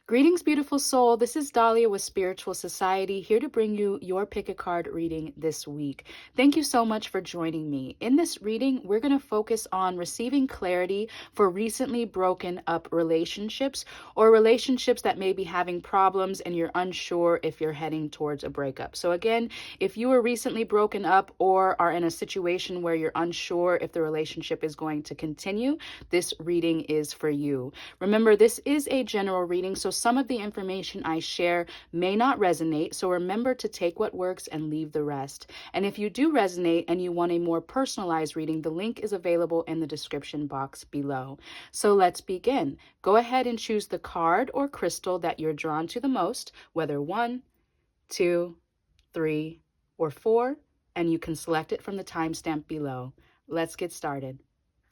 Greetings, beautiful soul. This is Dahlia with Spiritual Society, here to bring you your pick a card reading this week. Thank you so much for joining me. In this reading, we're going to focus on receiving clarity for recently broken up relationships or relationships that may be having problems and you're unsure if you're heading towards a breakup. So again, if you were recently broken up or are in a situation where you're unsure if the relationship is going to continue, this reading is for you. Remember, this is a general reading, so some of the information I share may not resonate, so remember to take what works and leave the rest. And if you do resonate and you want a more personalized reading, the link is available in the description box below. So let's begin. Go ahead and choose the card or crystal that you're drawn to the most, whether 1, 2, 3, or 4, and you can select it from the timestamp below. Let's get started.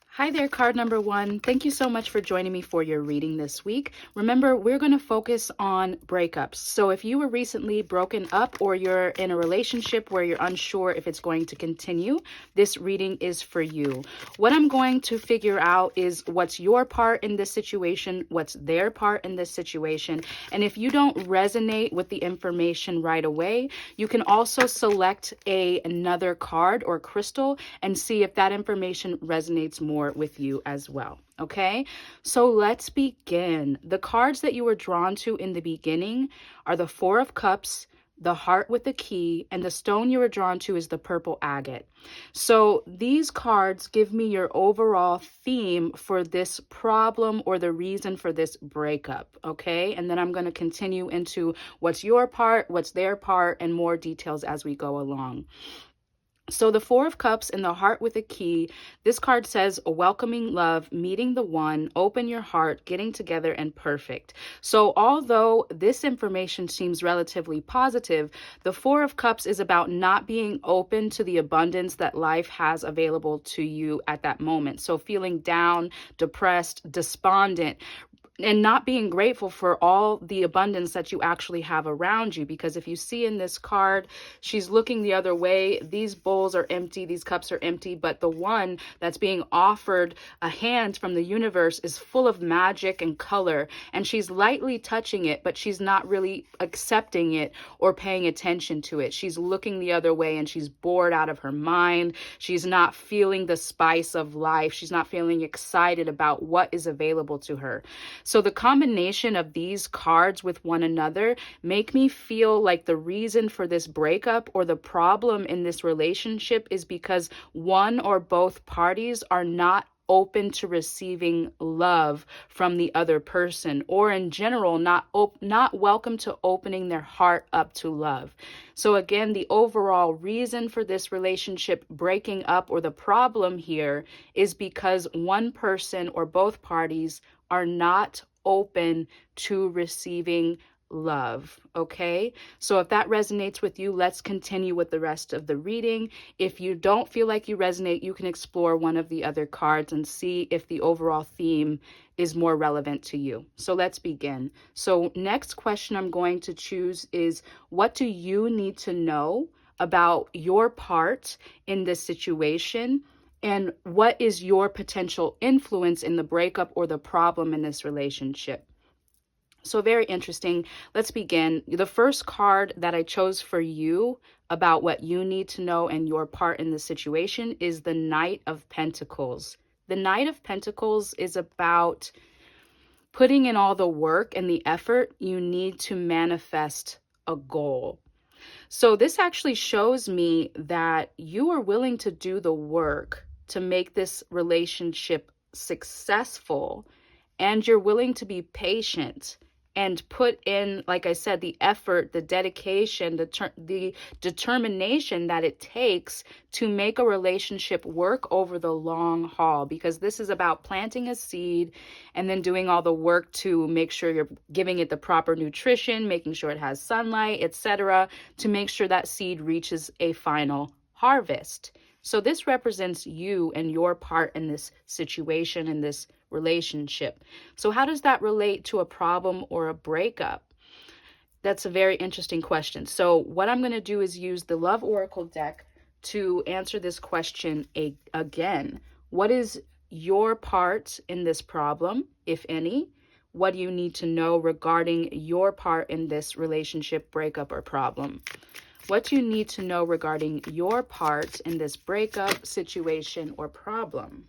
Hi there, card number 1. Thank you so much for joining me for your reading this week. Remember, we're going to focus on breakups. So if you were recently broken up or you're in a relationship where you're unsure if it's going to continue, this reading is for you. What I'm going to figure out is what's your part in this situation, what's their part in this situation. And if you don't resonate with the information right away, you can also select another card or crystal and see if that information resonates more with you as well. Okay, so let's begin. The cards that you were drawn to in the beginning are the Four of Cups, the Heart with the Key, and the stone you were drawn to is the purple agate. So these cards give me your overall theme for this problem or the reason for this breakup, okay? And then I'm going to continue into what's your part, what's their part, and more details as we go along. So the Four of Cups and the Heart with a Key, this card says welcoming love, meeting the one, open your heart, getting together, and perfect. So although this information seems relatively positive, the Four of Cups is about not being open to the abundance that life has available to you at that moment. So feeling down, depressed, despondent, and not being grateful for all the abundance that you actually have around you. Because if you see in this card, she's looking the other way. These bowls are empty, these cups are empty, but the one that's being offered a hand from the universe is full of magic and color, and she's lightly touching it, but she's not really accepting it or paying attention to it. She's looking the other way and she's bored out of her mind. She's not feeling the spice of life. She's not feeling excited about what is available to her. So the combination of these cards with one another make me feel like the reason for this breakup or the problem in this relationship is because one or both parties are not open to receiving love from the other person, or in general not welcome to opening their heart up to love. So again, the overall reason for this relationship breaking up or the problem here is because one person or both parties are not open to receiving love. Okay, so if that resonates with you, let's continue with the rest of the reading. If you don't feel like you resonate, you can explore one of the other cards and see if the overall theme is more relevant to you. So let's begin. So next question I'm going to choose is, what do you need to know about your part in this situation? And what is your potential influence in the breakup or the problem in this relationship? So very interesting. Let's begin. The first card that I chose for you about what you need to know and your part in the situation is the Knight of Pentacles. The Knight of Pentacles is about putting in all the work and the effort you need to manifest a goal. So this actually shows me that you are willing to do the work to make this relationship successful, and you're willing to be patient and put in, like I said, the effort, the dedication, the determination that it takes to make a relationship work over the long haul, because this is about planting a seed and then doing all the work to make sure you're giving it the proper nutrition, making sure it has sunlight, etc., to make sure that seed reaches a final harvest. So this represents you and your part in this situation, in this relationship. So how does that relate to a problem or a breakup? That's a very interesting question. So what I'm going to do is use the Love Oracle deck to answer this question again. What is your part in this problem, if any? what do you need to know regarding your part in this relationship, breakup, or problem? What do you need to know regarding your part in this breakup, situation, or problem?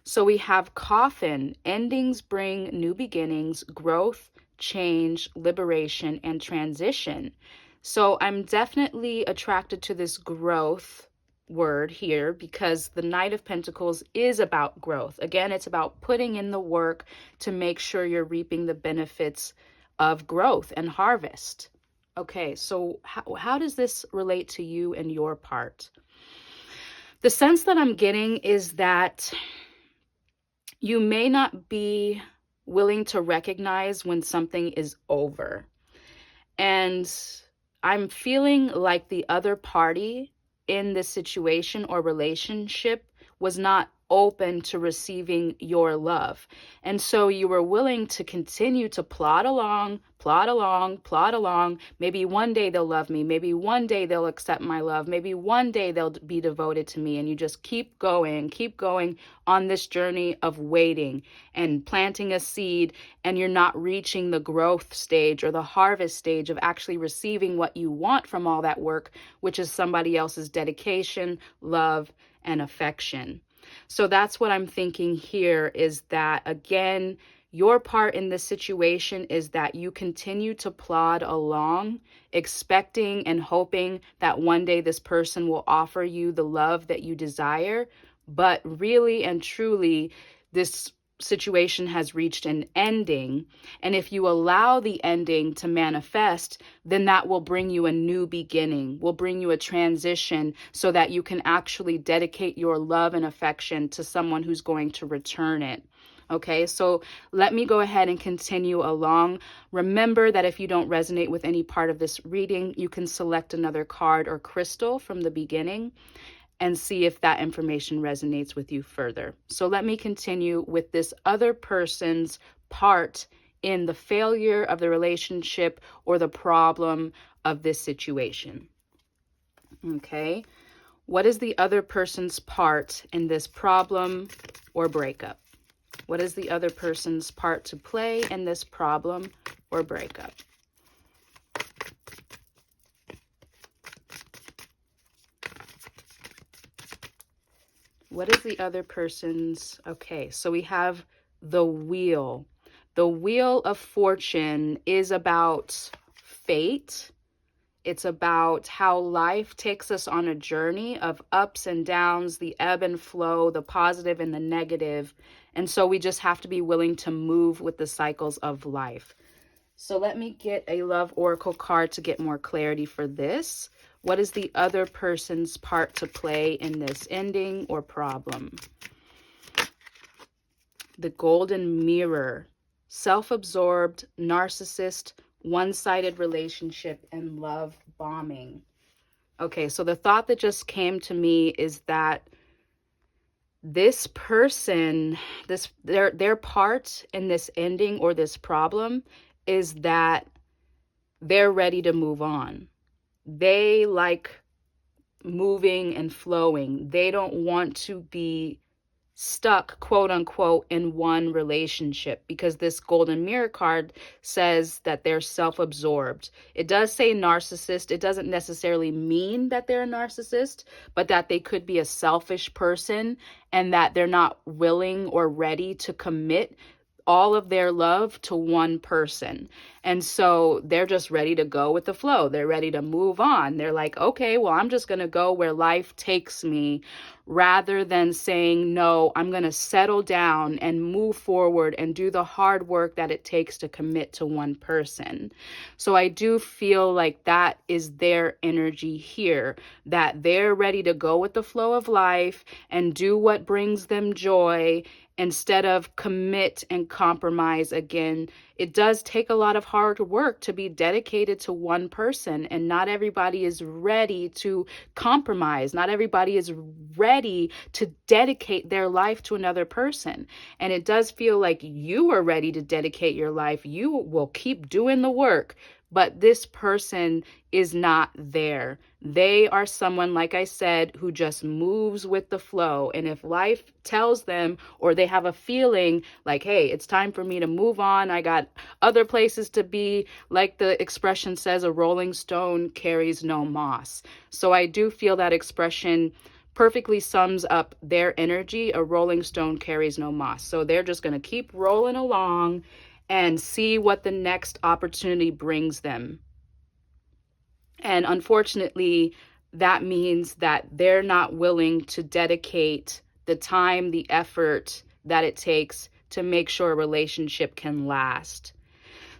So we have Coffin. Endings bring new beginnings, growth, change, liberation, and transition. So I'm definitely attracted to this growth word here because the Knight of Pentacles is about growth. Again, it's about putting in the work to make sure you're reaping the benefits of growth and harvest. Okay, so how does this relate to you and your part? The sense that I'm getting is that you may not be willing to recognize when something is over. And I'm feeling like the other party in this situation or relationship was not open to receiving your love. And so you were willing to continue to plod along, plod along, plod along. Maybe one day they'll love me. Maybe one day they'll accept my love. Maybe one day they'll be devoted to me. And you just keep going on this journey of waiting and planting a seed, and you're not reaching the growth stage or the harvest stage of actually receiving what you want from all that work, which is somebody else's dedication, love, and affection. So that's what I'm thinking here, is that, again, your part in this situation is that you continue to plod along, expecting and hoping that one day this person will offer you the love that you desire. But really and truly, this situation has reached an ending. And if you allow the ending to manifest, then that will bring you a new beginning, will bring you a transition so that you can actually dedicate your love and affection to someone who's going to return it. Okay, so let me go ahead and continue along. Remember that if you don't resonate with any part of this reading, you can select another card or crystal from the beginning and see if that information resonates with you further. So let me continue with this other person's part in the failure of the relationship or the problem of this situation. Okay, what is the other person's part in this problem or breakup? What is the other person's part to play in this problem or breakup? What is the other person's? Okay, so we have the wheel. The wheel of fortune is about fate. It's about how life takes us on a journey of ups and downs, the ebb and flow, the positive and the negative. And so we just have to be willing to move with the cycles of life. So let me get a love oracle card to get more clarity for this. What is the other person's part to play in this ending or problem? The Golden Mirror, self-absorbed, narcissist, one-sided relationship, and love bombing. Okay, so the thought that just came to me is that this person, their part in this ending or this problem is that they're ready to move on. They like moving and flowing. They don't want to be stuck, quote unquote, in one relationship, because this Golden Mirror card says that they're self-absorbed. It does say narcissist. It doesn't necessarily mean that they're a narcissist, but that they could be a selfish person and that they're not willing or ready to commit all of their love to one person. And so they're just ready to go with the flow. They're ready to move on. They're like, okay, well, I'm just going to go where life takes me, rather than saying, no, I'm going to settle down and move forward and do the hard work that it takes to commit to one person. So I do feel like that is their energy here, that they're ready to go with the flow of life and do what brings them joy, instead of commit and compromise again. It does take a lot of hard work to be dedicated to one person, and not everybody is ready to compromise. Not everybody is ready to dedicate their life to another person. And it does feel like you are ready to dedicate your life. You will keep doing the work, but this person is not there. They are someone, like I said, who just moves with the flow. And if life tells them, or they have a feeling like, hey, it's time for me to move on, I got other places to be, like the expression says, a rolling stone carries no moss. So I do feel that expression perfectly sums up their energy. A rolling stone carries no moss. So they're just going to keep rolling along and see what the next opportunity brings them. And unfortunately, that means that they're not willing to dedicate the time, the effort that it takes to make sure a relationship can last.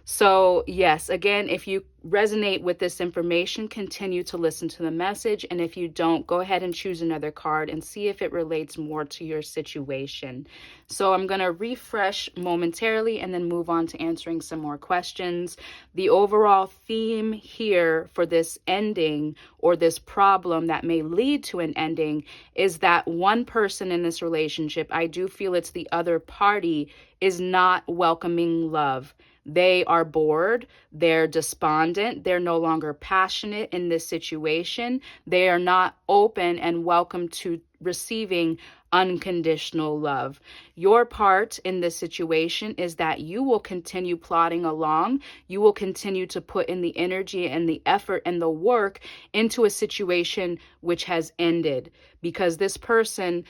So yes, again, if you resonate with this information, continue to listen to the message. And if you don't, go ahead and choose another card and see if it relates more to your situation. So I'm going to refresh momentarily and then move on to answering some more questions. The overall theme here for this ending, or this problem that may lead to an ending, is that one person in this relationship, I do feel it's the other party, is not welcoming love. They are bored, they're despondent, they're no longer passionate in this situation. They are not open and welcome to receiving unconditional love. Your part in this situation is that you will continue plodding along. You will continue to put in the energy and the effort and the work into a situation which has ended, because this person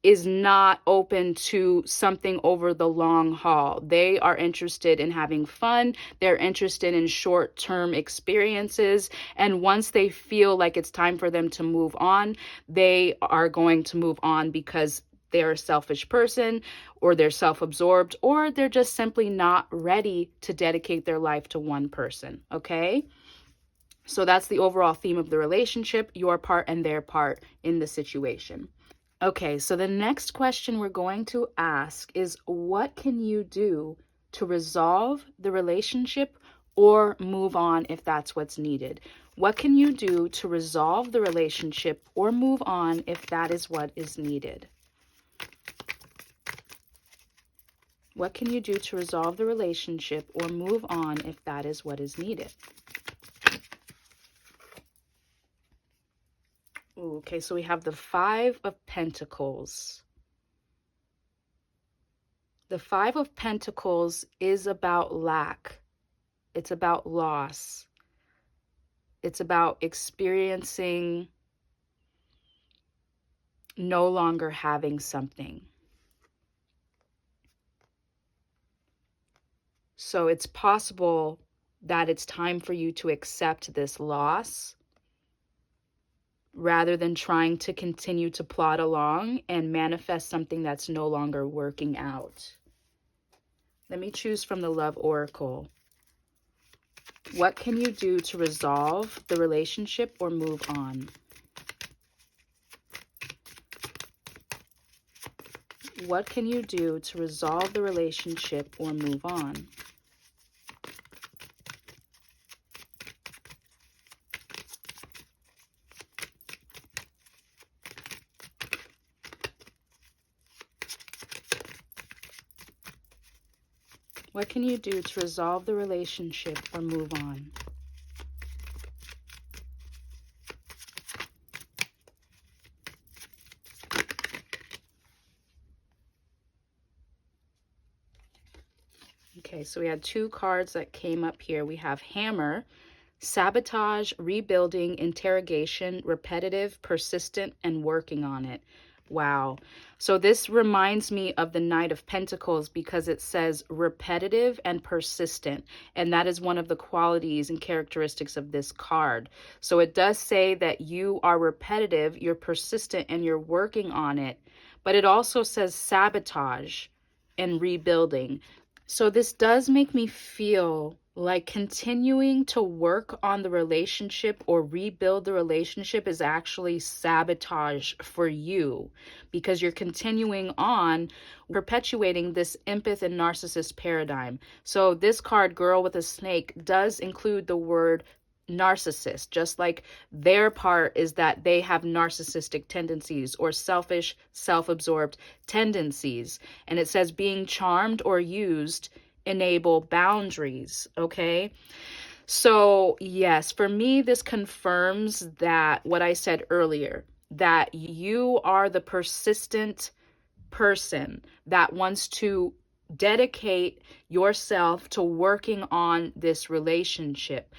is not open to something over the long haul. They are interested in having fun. They're interested in short-term experiences. And once they feel like it's time for them to move on, they are going to move on because they're a selfish person, or they're self-absorbed, or they're just simply not ready to dedicate their life to one person. Okay? So that's the overall theme of the relationship, your part and their part in the situation. Okay, so the next question we're going to ask is, what can you do to resolve the relationship or move on if that's what's needed? What can you do to resolve the relationship or move on if that is what is needed? What can you do to resolve the relationship or move on if that is what is needed? Okay, so we have the Five of Pentacles. The Five of Pentacles is about lack. It's about loss. It's about experiencing no longer having something. So it's possible that it's time for you to accept this loss rather than trying to continue to plod along and manifest something that's no longer working out. Let me choose from the Love Oracle. What can you do to resolve the relationship or move on? What can you do to resolve the relationship or move on? What can you do to resolve the relationship or move on? Okay, so we had two cards that came up here. We have Hammer, sabotage, rebuilding, interrogation, repetitive, persistent, and working on it. Wow. So this reminds me of the Knight of Pentacles because it says repetitive and persistent. And that is one of the qualities and characteristics of this card. So it does say that you are repetitive, you're persistent, and you're working on it. But it also says sabotage and rebuilding. So this does make me feel like continuing to work on the relationship or rebuild the relationship is actually sabotage for you, because you're continuing on perpetuating this empath and narcissist paradigm. So this card, Girl with a Snake, does include the word narcissist, just like their part is that they have narcissistic tendencies or selfish, self-absorbed tendencies. And it says being charmed or used enable boundaries. Okay, So, yes, for me, this confirms that what I said earlier, that you are the persistent person that wants to dedicate yourself to working on this relationship.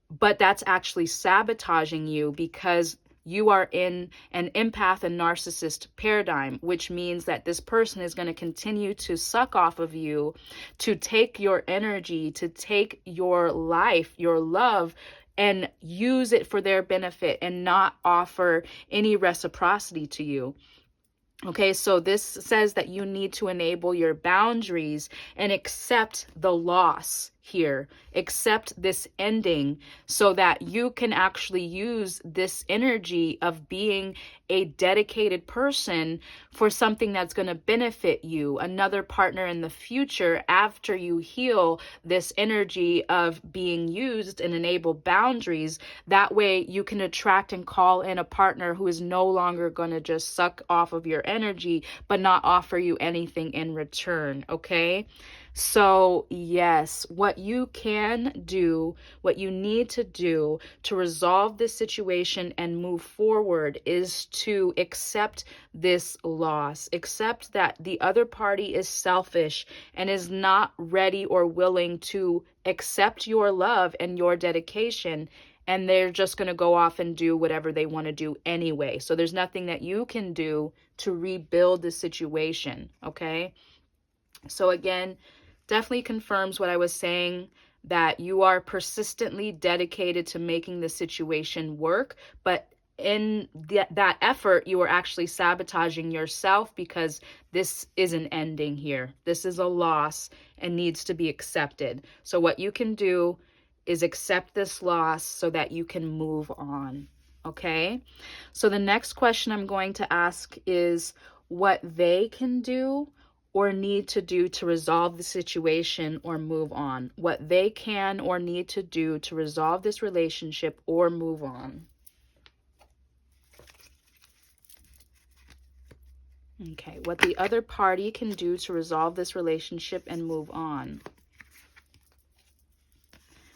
But that's actually sabotaging you because you are in an empath and narcissist paradigm, which means that this person is going to continue to suck off of you, to take your energy, to take your life, your love, and use it for their benefit and not offer any reciprocity to you. Okay, so this says that you need to enable your boundaries and accept the loss here, accept this ending so that you can actually use this energy of being a dedicated person for something that's going to benefit you, another partner in the future after you heal this energy of being used and enable boundaries. That way you can attract and call in a partner who is no longer going to just suck off of your energy, but not offer you anything in return. Okay. So, yes, what you can do, what you need to do to resolve this situation and move forward is to accept this loss, accept that the other party is selfish and is not ready or willing to accept your love and your dedication. And they're just going to go off and do whatever they want to do anyway. So there's nothing that you can do to rebuild the situation. Okay. So again, definitely confirms what I was saying, that you are persistently dedicated to making the situation work, but in that effort, you are actually sabotaging yourself because this isn't ending here. This is a loss and needs to be accepted. So what you can do is accept this loss so that you can move on. Okay? So the next question I'm going to ask is what they can do or need to do to resolve the situation or move on. What they can or need to do to resolve this relationship or move on. Okay, what the other party can do to resolve this relationship and move on.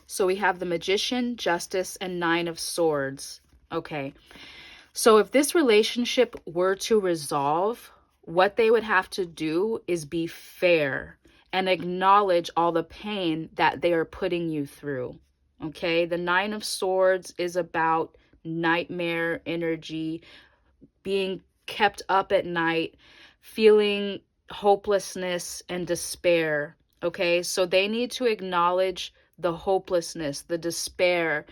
So we have the Magician, Justice, and Nine of Swords. Okay, so if this relationship were to resolve, what they would have to do is be fair and acknowledge all the pain that they are putting you through. Okay, the Nine of Swords is about nightmare energy, being kept up at night, feeling hopelessness and despair. Okay, so they need to acknowledge the hopelessness, the despair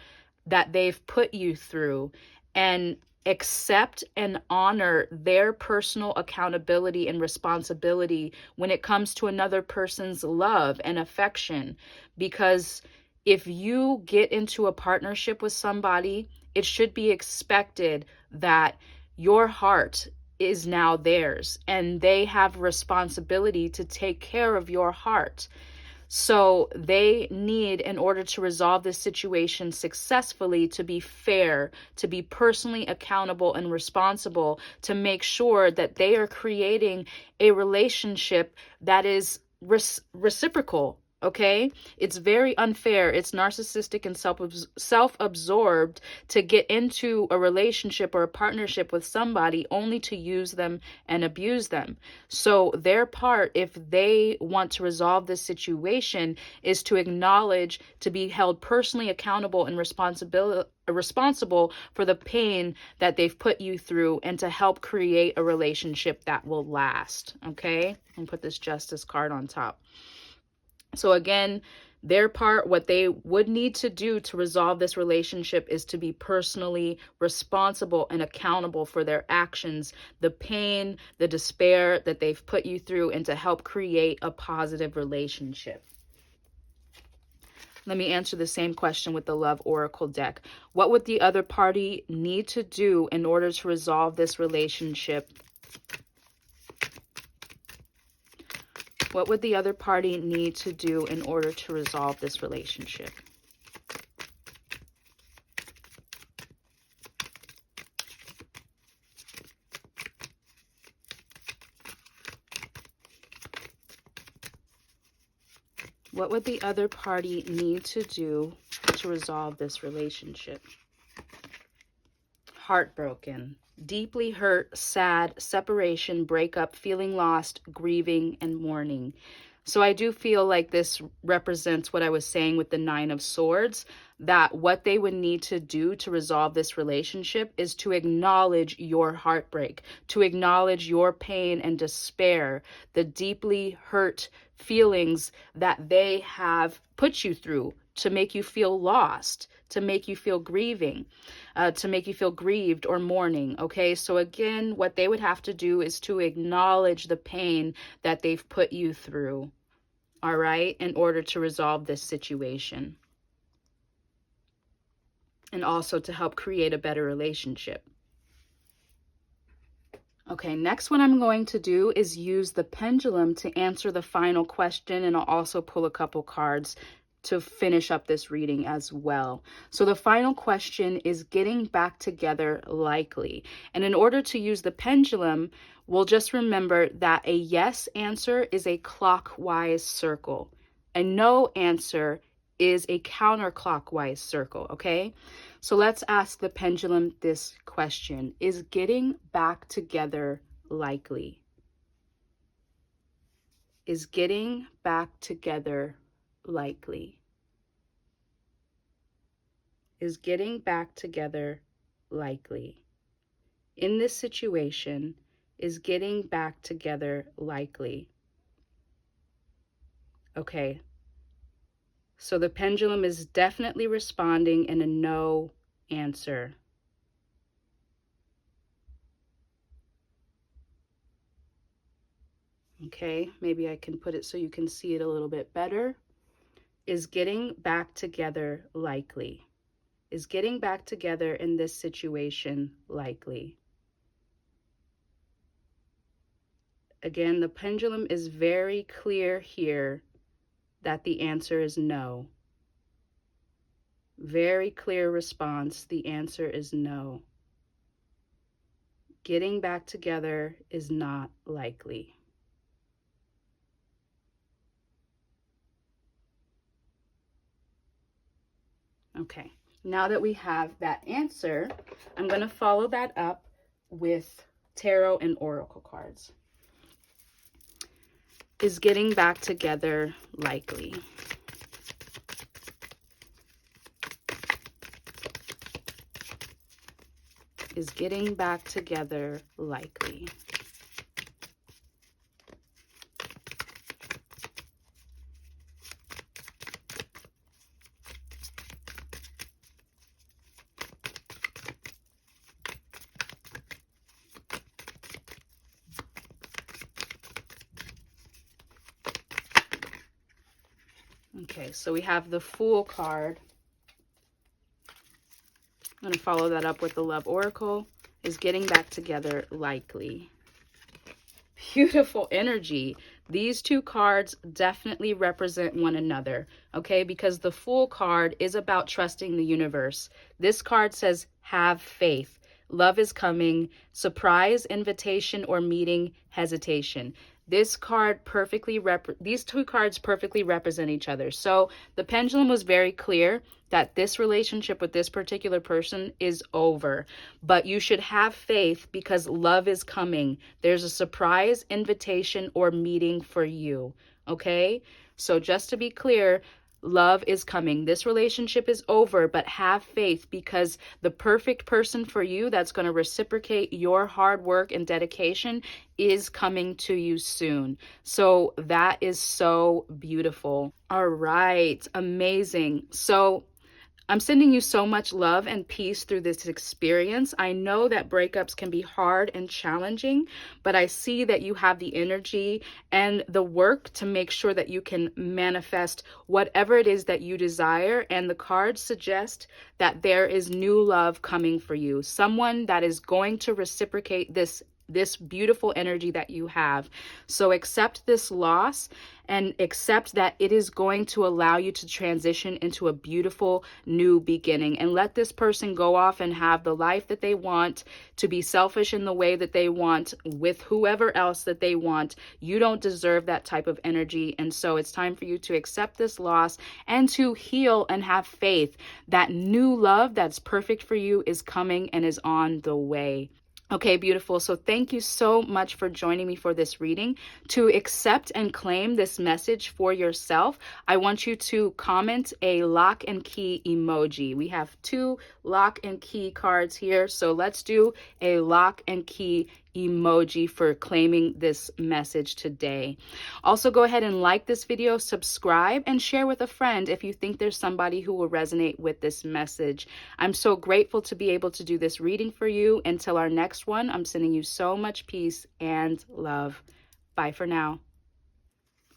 that they've put you through, and accept and honor their personal accountability and responsibility when it comes to another person's love and affection. Because if you get into a partnership with somebody, it should be expected that your heart is now theirs and they have responsibility to take care of your heart. So they need, in order to resolve this situation successfully, to be fair, to be personally accountable and responsible, to make sure that they are creating a relationship that is reciprocal. Okay, it's very unfair. It's narcissistic and self-absorbed to get into a relationship or a partnership with somebody only to use them and abuse them. So their part, if they want to resolve this situation, is to acknowledge, to be held personally accountable and responsible for the pain that they've put you through, and to help create a relationship that will last. Okay, and put this Justice card on top. So again, their part, what they would need to do to resolve this relationship is to be personally responsible and accountable for their actions, the pain, the despair that they've put you through, and to help create a positive relationship. Let me answer the same question with the Love Oracle deck. What would the other party need to do in order to resolve this relationship? What would the other party need to do in order to resolve this relationship? What would the other party need to do to resolve this relationship? Heartbroken, deeply hurt, sad, separation, breakup, feeling lost, grieving, and mourning. So I do feel like this represents what I was saying with the Nine of Swords, that what they would need to do to resolve this relationship is to acknowledge your heartbreak, to acknowledge your pain and despair, the deeply hurt feelings that they have put you through to make you feel lost, to make you feel grieving, to make you feel grieved or mourning. Okay, so again, what they would have to do is to acknowledge the pain that they've put you through, all right, in order to resolve this situation. And also to help create a better relationship. Okay, next what I'm going to do is use the pendulum to answer the final question, and I'll also pull a couple cards to finish up this reading as well. So the final question is getting back together likely. And in order to use the pendulum, we'll just remember that a yes answer is a clockwise circle. A no answer is a counterclockwise circle, okay? So let's ask the pendulum this question. Is getting back together likely? Is getting back together likely? Is getting back together likely? In this situation, is getting back together likely? Okay. So the pendulum is definitely responding in a no answer. Okay, maybe I can put it so you can see it a little bit better. Is getting back together likely? Is getting back together in this situation likely? Again, the pendulum is very clear here that the answer is no. Very clear response. The answer is no. Getting back together is not likely. Okay, now that we have that answer, I'm going to follow that up with tarot and oracle cards. Is getting back together likely? Is getting back together likely? Okay, so we have the Fool card. I'm going to follow that up with the Love Oracle. Is getting back together likely? Beautiful energy. These two cards definitely represent one another, okay? Because the Fool card is about trusting the universe. This card says, have faith. Love is coming. Surprise, invitation, or meeting, hesitation. These two cards perfectly represent each other. So the pendulum was very clear that this relationship with this particular person is over, but you should have faith because love is coming. There's a surprise, invitation, or meeting for you. Okay? So just to be clear, love is coming. This relationship is over, but have faith because the perfect person for you that's going to reciprocate your hard work and dedication is coming to you soon. So that is so beautiful. All right, amazing. So I'm sending you so much love and peace through this experience. I know that breakups can be hard and challenging, but I see that you have the energy and the work to make sure that you can manifest whatever it is that you desire. And the cards suggest that there is new love coming for you. Someone that is going to reciprocate this this beautiful energy that you have. So accept this loss and accept that it is going to allow you to transition into a beautiful new beginning, and let this person go off and have the life that they want, to be selfish in the way that they want with whoever else that they want. You don't deserve that type of energy. And so it's time for you to accept this loss and to heal and have faith that new love that's perfect for you is coming and is on the way. Okay, beautiful. So thank you so much for joining me for this reading. To accept and claim this message for yourself, I want you to comment a lock and key emoji. We have 2 lock and key cards here. So let's do a lock and key emoji for claiming this message today. Also, go ahead and like this video, subscribe, and share with a friend if you think there's somebody who will resonate with this message. I'm so grateful to be able to do this reading for you. Until our next one, I'm sending you so much peace and love. Bye for now.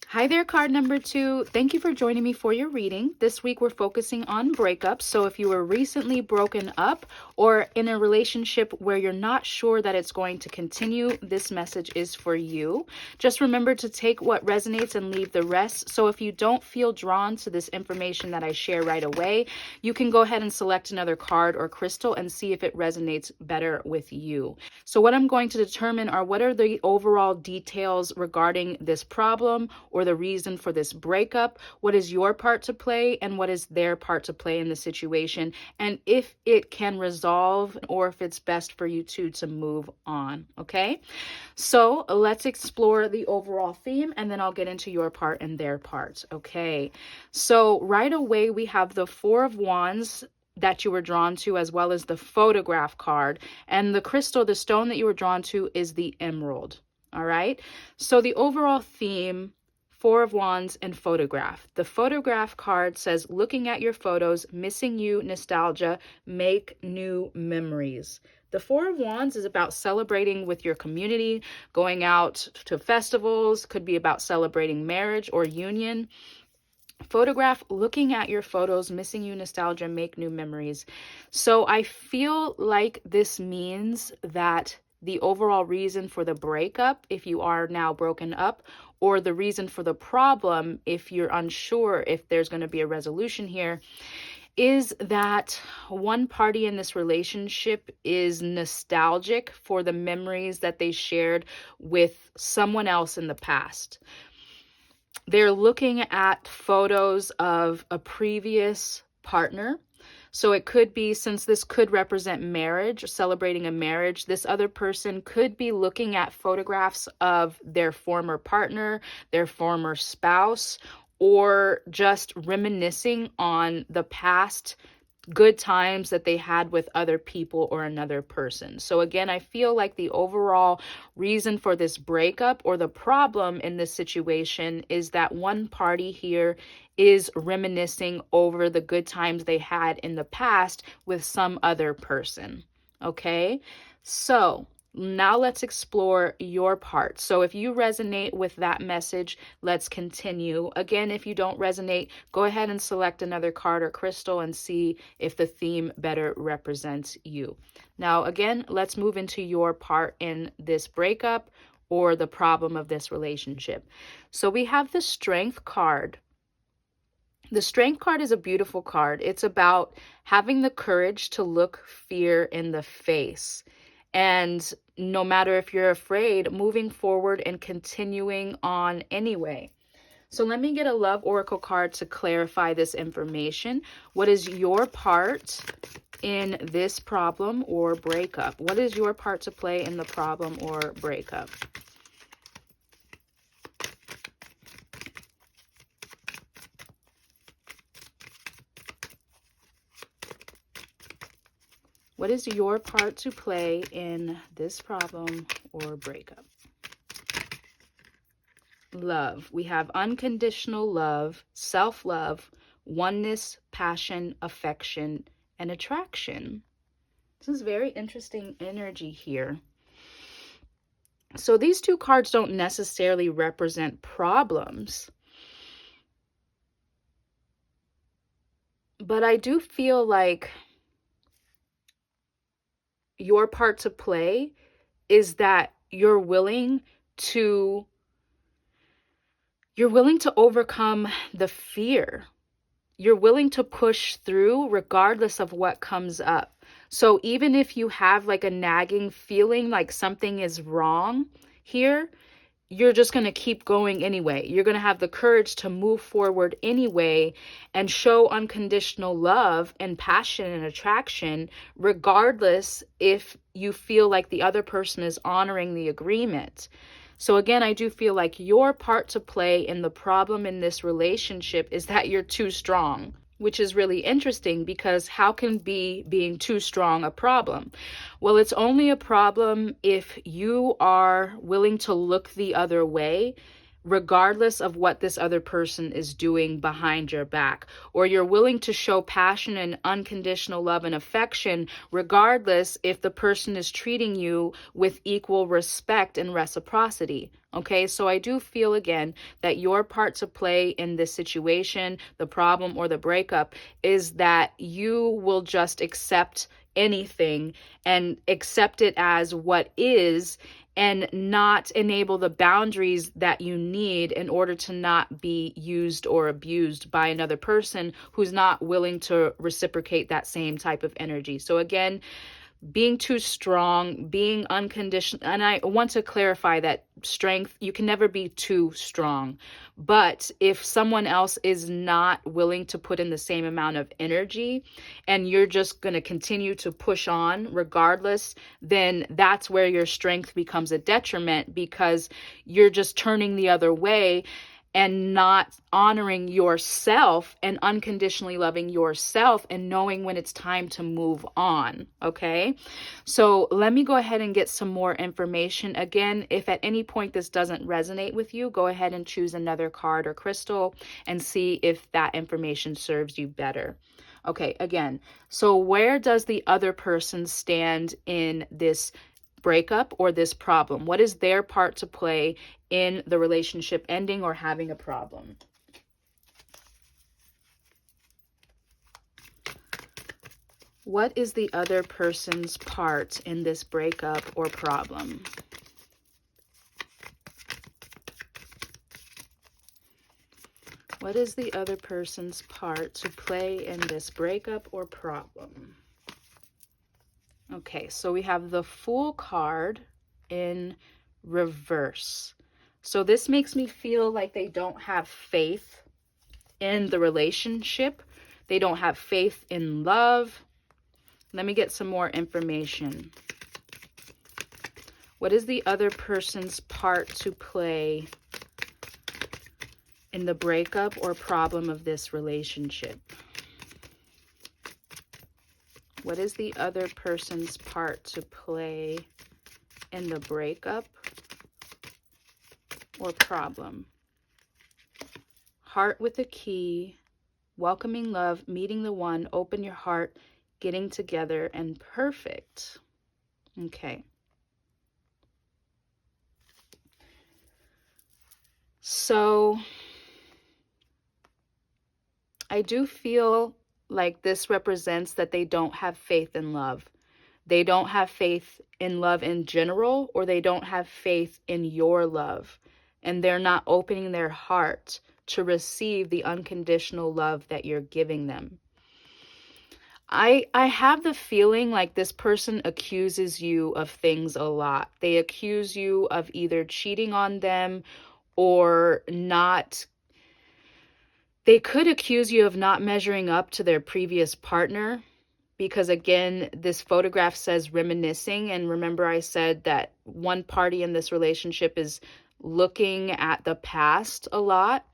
Hi there, card number 2. Thank you for joining me for your reading. This week we're focusing on breakups. So if you were recently broken up or in a relationship where you're not sure that it's going to continue, this message is for you. Just remember to take what resonates and leave the rest. So if you don't feel drawn to this information that I share right away, you can go ahead and select another card or crystal and see if it resonates better with you. So what I'm going to determine are what are the overall details regarding this problem or the reason for this breakup, what is your part to play, and what is their part to play in the situation, and if it can resolve or if it's best for you two to move on. Okay, so let's explore the overall theme, and then I'll get into your part and their part. Okay, so right away we have the Four of Wands that you were drawn to, as well as the photograph card, and the crystal, the stone that you were drawn to, is the emerald. All right, so the overall theme: Four of Wands and photograph. The photograph card says, looking at your photos, missing you, nostalgia, make new memories. The Four of Wands is about celebrating with your community, going out to festivals, could be about celebrating marriage or union. Photograph, looking at your photos, missing you, nostalgia, make new memories. So I feel like this means that the overall reason for the breakup, if you are now broken up, or the reason for the problem, if you're unsure if there's going to be a resolution here, is that one party in this relationship is nostalgic for the memories that they shared with someone else in the past. They're looking at photos of a previous partner. So it could be, since this could represent marriage, celebrating a marriage, this other person could be looking at photographs of their former partner, their former spouse, or just reminiscing on the past good times that they had with other people or another person. So again, I feel like the overall reason for this breakup or the problem in this situation is that one party here is reminiscing over the good times they had in the past with some other person. Okay, so now let's explore your part. So if you resonate with that message, let's continue. Again, if you don't resonate, go ahead and select another card or crystal and see if the theme better represents you. Now, again, let's move into your part in this breakup or the problem of this relationship. So we have the Strength card. The Strength card is a beautiful card. It's about having the courage to look fear in the face. And no matter if you're afraid, moving forward and continuing on anyway. So let me get a love oracle card to clarify this information. What is your part in this problem or breakup? What is your part to play in the problem or breakup? What is your part to play in this problem or breakup? Love. We have unconditional love, self-love, oneness, passion, affection, and attraction. This is very interesting energy here. So these two cards don't necessarily represent problems, but I do feel like your part to play is that you're willing to overcome the fear. You're willing to push through regardless of what comes up. So even if you have like a nagging feeling like something is wrong here, you're just going to keep going anyway. You're going to have the courage to move forward anyway and show unconditional love and passion and attraction, regardless if you feel like the other person is honoring the agreement. So again, I do feel like your part to play in the problem in this relationship is that you're too strong, which is really interesting because how can being too strong a problem? Well, it's only a problem if you are willing to look the other way, regardless of what this other person is doing behind your back, or you're willing to show passion and unconditional love and affection, regardless if the person is treating you with equal respect and reciprocity. Okay, so I do feel again that your part to play in this situation, the problem or the breakup, is that you will just accept anything and accept it as what is, and not enable the boundaries that you need in order to not be used or abused by another person who's not willing to reciprocate that same type of energy. So again, being too strong, being unconditional. And I want to clarify that strength, you can never be too strong. But if someone else is not willing to put in the same amount of energy and you're just going to continue to push on regardless, then that's where your strength becomes a detriment because you're just turning the other way and not honoring yourself and unconditionally loving yourself and knowing when it's time to move on. Okay, so let me go ahead and get some more information. Again, if at any point this doesn't resonate with you, go ahead and choose another card or crystal and see if that information serves you better. Okay, again, so where does the other person stand in this breakup or this problem? What is their part to play in the relationship ending or having a problem? What is the other person's part in this breakup or problem? What is the other person's part to play in this breakup or problem? Okay, so we have the Fool card in reverse. So this makes me feel like they don't have faith in the relationship. They don't have faith in love. Let me get some more information. What is the other person's part to play in the breakup or problem of this relationship? What is the other person's part to play in the breakup or problem? Heart with a key, welcoming love, meeting the one, open your heart, getting together, and perfect. Okay. So I do feel like this represents that they don't have faith in love. They don't have faith in love in general, or they don't have faith in your love. And they're not opening their heart to receive the unconditional love that you're giving them. I have the feeling like this person accuses you of things a lot. They accuse you of either cheating on them or not. They could accuse you of not measuring up to their previous partner because, again, this photograph says reminiscing. And remember, I said that one party in this relationship is looking at the past a lot.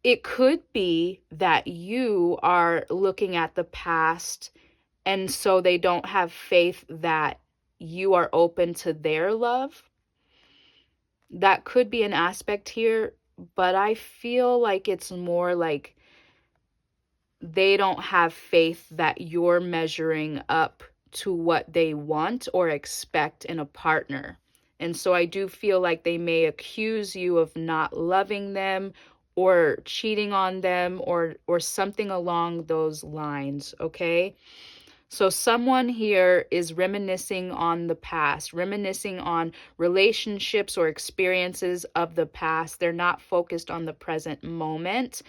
It could be that you are looking at the past, and so they don't have faith that you are open to their love. That could be an aspect here. But I feel like it's more like they don't have faith that you're measuring up to what they want or expect in a partner. And so I do feel like they may accuse you of not loving them or cheating on them or something along those lines, okay? So someone here is reminiscing on the past, reminiscing on relationships or experiences of the past. They're not focused on the present moment.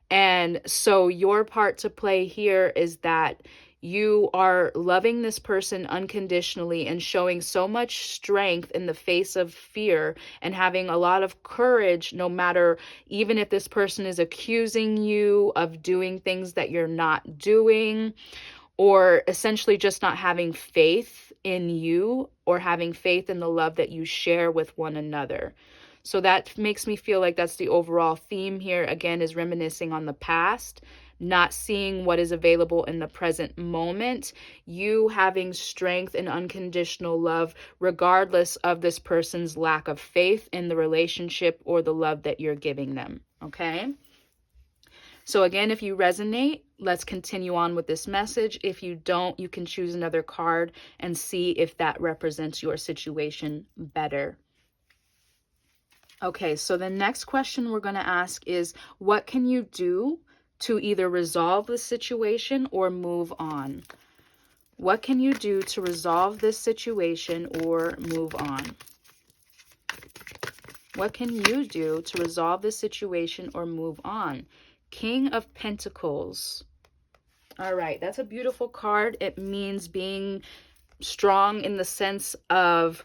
And so your part to play here is that you are loving this person unconditionally and showing so much strength in the face of fear and having a lot of courage, no matter, even if this person is accusing you of doing things that you're not doing, or essentially just not having faith in you or having faith in the love that you share with one another. So that makes me feel like that's the overall theme here, again, is reminiscing on the past, not seeing what is available in the present moment, you having strength and unconditional love, regardless of this person's lack of faith in the relationship or the love that you're giving them. Okay? So again, if you resonate, let's continue on with this message. If you don't, you can choose another card and see if that represents your situation better. Okay, so the next question we're going to ask is, what can you do to either resolve the situation or move on? What can you do to resolve this situation or move on? What can you do to resolve this situation or move on? King of Pentacles. All right, that's a beautiful card. It means being strong in the sense of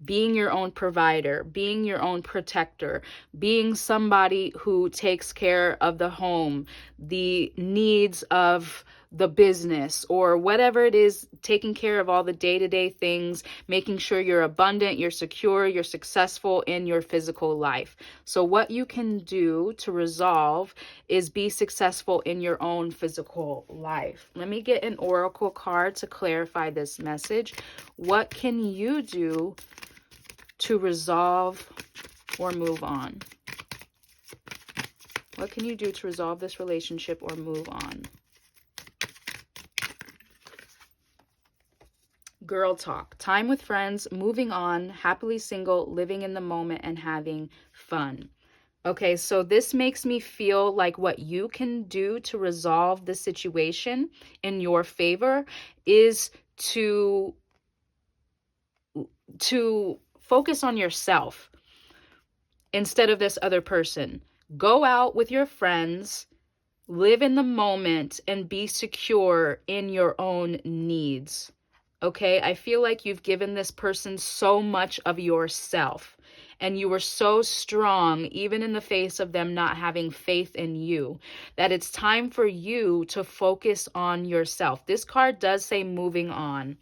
being your own provider, being your own protector, being somebody who takes care of the home, the needs of the business, or whatever it is, taking care of all the day-to-day things, making sure you're abundant, you're secure, you're successful in your physical life. So what you can do to resolve is be successful in your own physical life. Let me get an oracle card to clarify this message. What can you do to resolve or move on? What can you do to resolve this relationship or move on? Girl talk. Time with friends, moving on, happily single, living in the moment, and having fun. Okay, so this makes me feel like what you can do to resolve the situation in your favor is to focus on yourself instead of this other person. Go out with your friends, live in the moment, and be secure in your own needs. Okay, I feel like you've given this person so much of yourself, and you were so strong, even in the face of them not having faith in you, that it's time for you to focus on yourself. This card does say moving on.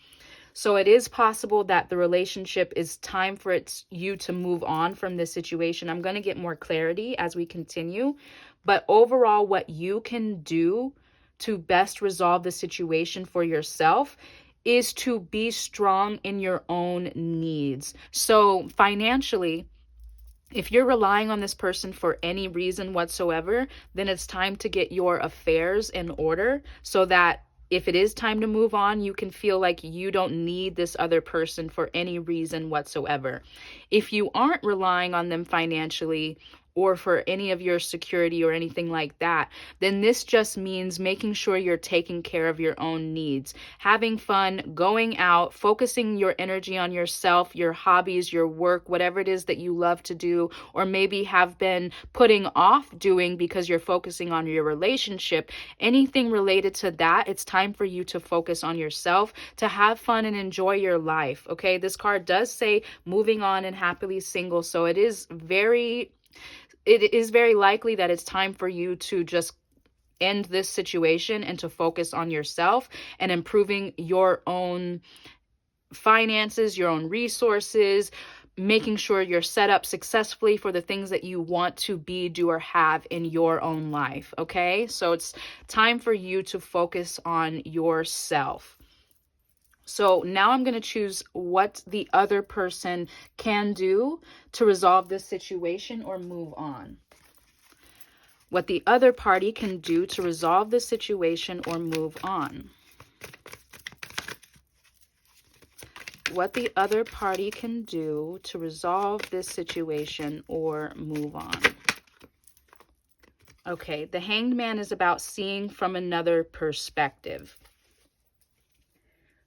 So it is possible that the relationship is time for you to move on from this situation. I'm going to get more clarity as we continue. But overall, what you can do to best resolve the situation for yourself is to be strong in your own needs. So financially, if you're relying on this person for any reason whatsoever, then it's time to get your affairs in order so that if it is time to move on, you can feel like you don't need this other person for any reason whatsoever. If you aren't relying on them financially or for any of your security or anything like that, then this just means making sure you're taking care of your own needs, having fun, going out, focusing your energy on yourself, your hobbies, your work, whatever it is that you love to do, or maybe have been putting off doing because you're focusing on your relationship. Anything related to that, it's time for you to focus on yourself, to have fun and enjoy your life. Okay, this card does say moving on and happily single, so it is very likely that it's time for you to just end this situation and to focus on yourself and improving your own finances, your own resources, making sure you're set up successfully for the things that you want to be, do, or have in your own life. Okay, so it's time for you to focus on yourself. So now I'm going to choose what the other person can do to resolve this situation or move on. What the other party can do to resolve this situation or move on. What the other party can do to resolve this situation or move on. Okay, the Hanged Man is about seeing from another perspective.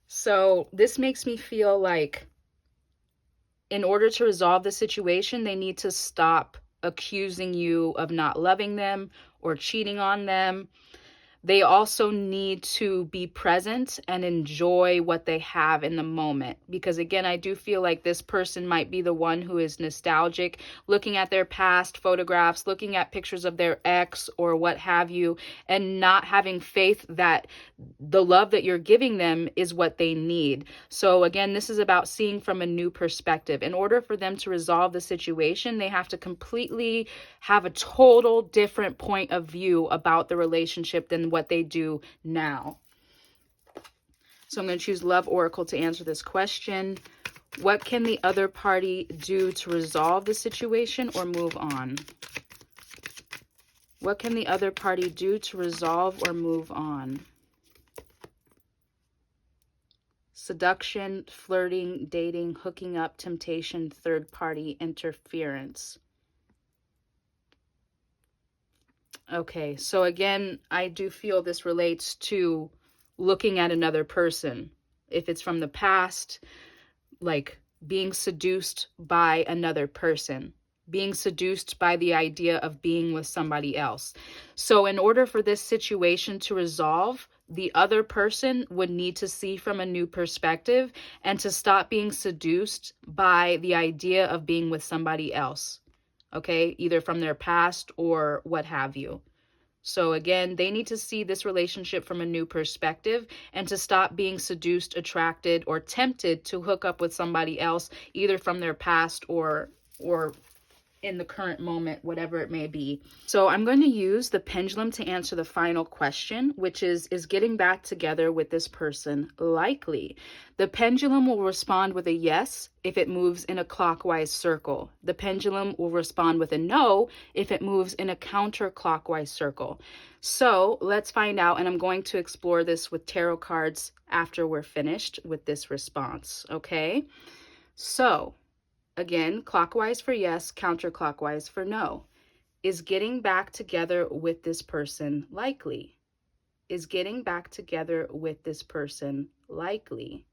So this makes me feel like in order to resolve the situation, they need to stop accusing you of not loving them or cheating on them. They also need to be present and enjoy what they have in the moment. Because again, I do feel like this person might be the one who is nostalgic, looking at their past photographs, looking at pictures of their ex or what have you, and not having faith that the love that you're giving them is what they need. So again, this is about seeing from a new perspective. In order for them to resolve the situation, they have to completely have a total different point of view about the relationship than what they do now. So I'm going to choose Love Oracle to answer this question. What can the other party do to resolve the situation or move on? What can the other party do to resolve or move on? Seduction, flirting, dating, hooking up, temptation, third party, interference. Okay, so again, I do feel this relates to looking at another person. If it's from the past, like being seduced by another person, being seduced by the idea of being with somebody else. So in order for this situation to resolve, the other person would need to see from a new perspective and to stop being seduced by the idea of being with somebody else. Okay, either from their past or what have you. So again, they need to see this relationship from a new perspective and to stop being seduced, attracted, or tempted to hook up with somebody else, either from their past or in the current moment, whatever it may be. So I'm going to use the pendulum to answer the final question, which is getting back together with this person likely? The pendulum will respond with a yes if it moves in a clockwise circle. The pendulum will respond with a no if it moves in a counterclockwise circle. So let's find out, and I'm going to explore this with tarot cards after we're finished with this response, okay? So again, clockwise for yes, counterclockwise for no. Is getting back together with this person likely? Is getting back together with this person likely?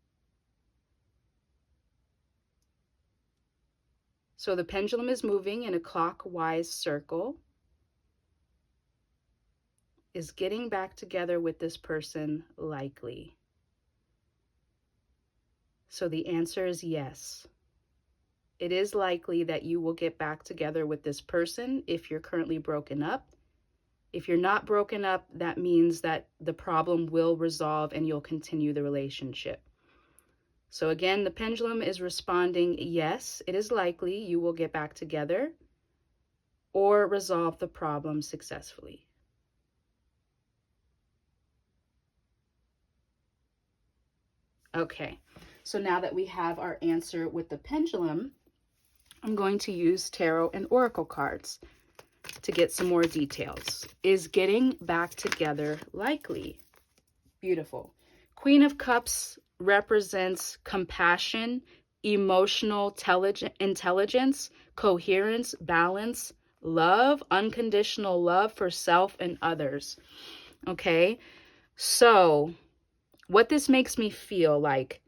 So the pendulum is moving in a clockwise circle. Is getting back together with this person likely? So the answer is yes. It is likely that you will get back together with this person if you're currently broken up. If you're not broken up, that means that the problem will resolve and you'll continue the relationship. So again, the pendulum is responding, yes, it is likely you will get back together or resolve the problem successfully. Okay, so now that we have our answer with the pendulum, I'm going to use tarot and oracle cards to get some more details. Is getting back together likely? Beautiful. Queen of Cups represents compassion, emotional intelligence, coherence, balance, love, unconditional love for self and others. Okay, so what this makes me feel like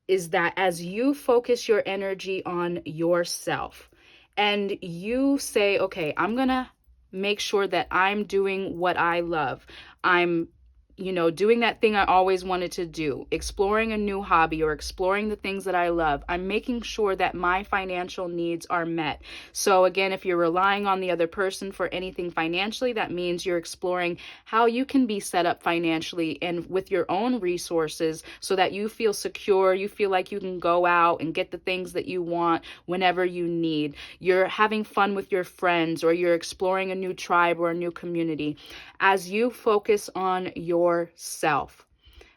is that as you focus your energy on yourself and you say, okay, I'm gonna make sure that I'm doing what I love. I'm doing that thing I always wanted to do, exploring a new hobby or exploring the things that I love. I'm making sure that my financial needs are met. So again, if you're relying on the other person for anything financially, that means you're exploring how you can be set up financially and with your own resources so that you feel secure, you feel like you can go out and get the things that you want whenever you need. You're having fun with your friends or you're exploring a new tribe or a new community. As you focus on yourself,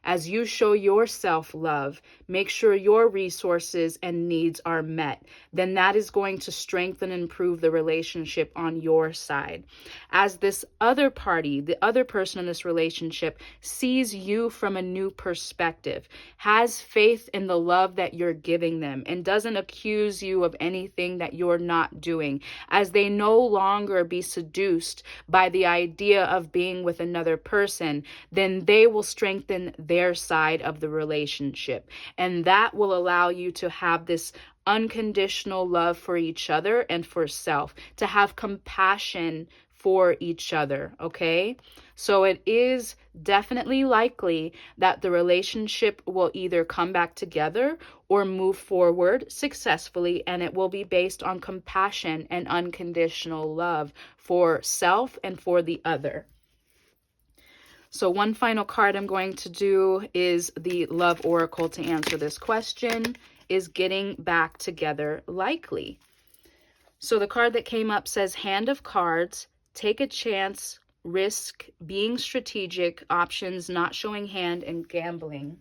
as you show yourself love, make sure your resources and needs are met, then that is going to strengthen and improve the relationship on your side. As this other party, the other person in this relationship, sees you from a new perspective, has faith in the love that you're giving them, and doesn't accuse you of anything that you're not doing, as they no longer be seduced by the idea of being with another person, then they will strengthen their their side of the relationship. And that will allow you to have this unconditional love for each other and for self, to have compassion for each other, okay? So it is definitely likely that the relationship will either come back together or move forward successfully, and it will be based on compassion and unconditional love for self and for the other. So one final card I'm going to do is the Love Oracle to answer this question. Is getting back together likely? So the card that came up says Hand of Cards, take a chance, risk, being strategic, options, not showing hand, and gambling.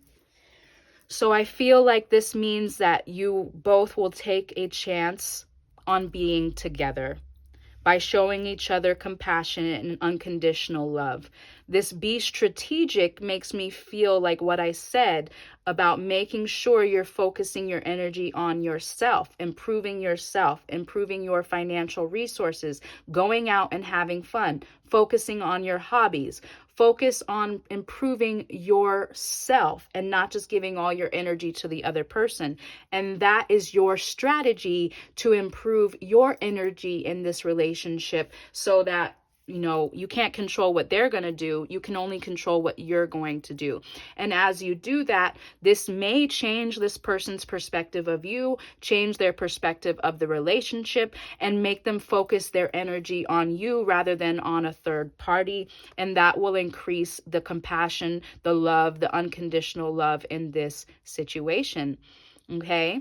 So I feel like this means that you both will take a chance on being together by showing each other compassion and unconditional love. This be strategic makes me feel like what I said about making sure you're focusing your energy on yourself, improving your financial resources, going out and having fun, focusing on your hobbies. Focus on improving yourself and not just giving all your energy to the other person. And that is your strategy to improve your energy in this relationship, so that you can't control what they're going to do. You can only control what you're going to do. And as you do that, this may change this person's perspective of you, change their perspective of the relationship, and make them focus their energy on you rather than on a third party. And that will increase the compassion, the love, the unconditional love in this situation. Okay?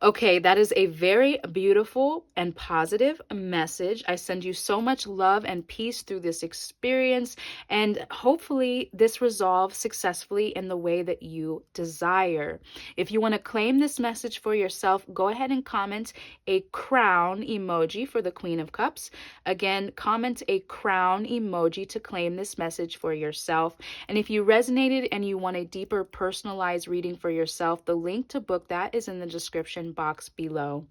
Okay, that is a very beautiful and positive message. I send you so much love and peace through this experience, and hopefully this resolves successfully in the way that you desire. If you want to claim this message for yourself, go ahead and comment a crown emoji for the Queen of Cups. Again, comment a crown emoji to claim this message for yourself. And if you resonated and you want a deeper personalized reading for yourself, the link to book that is in the description box below.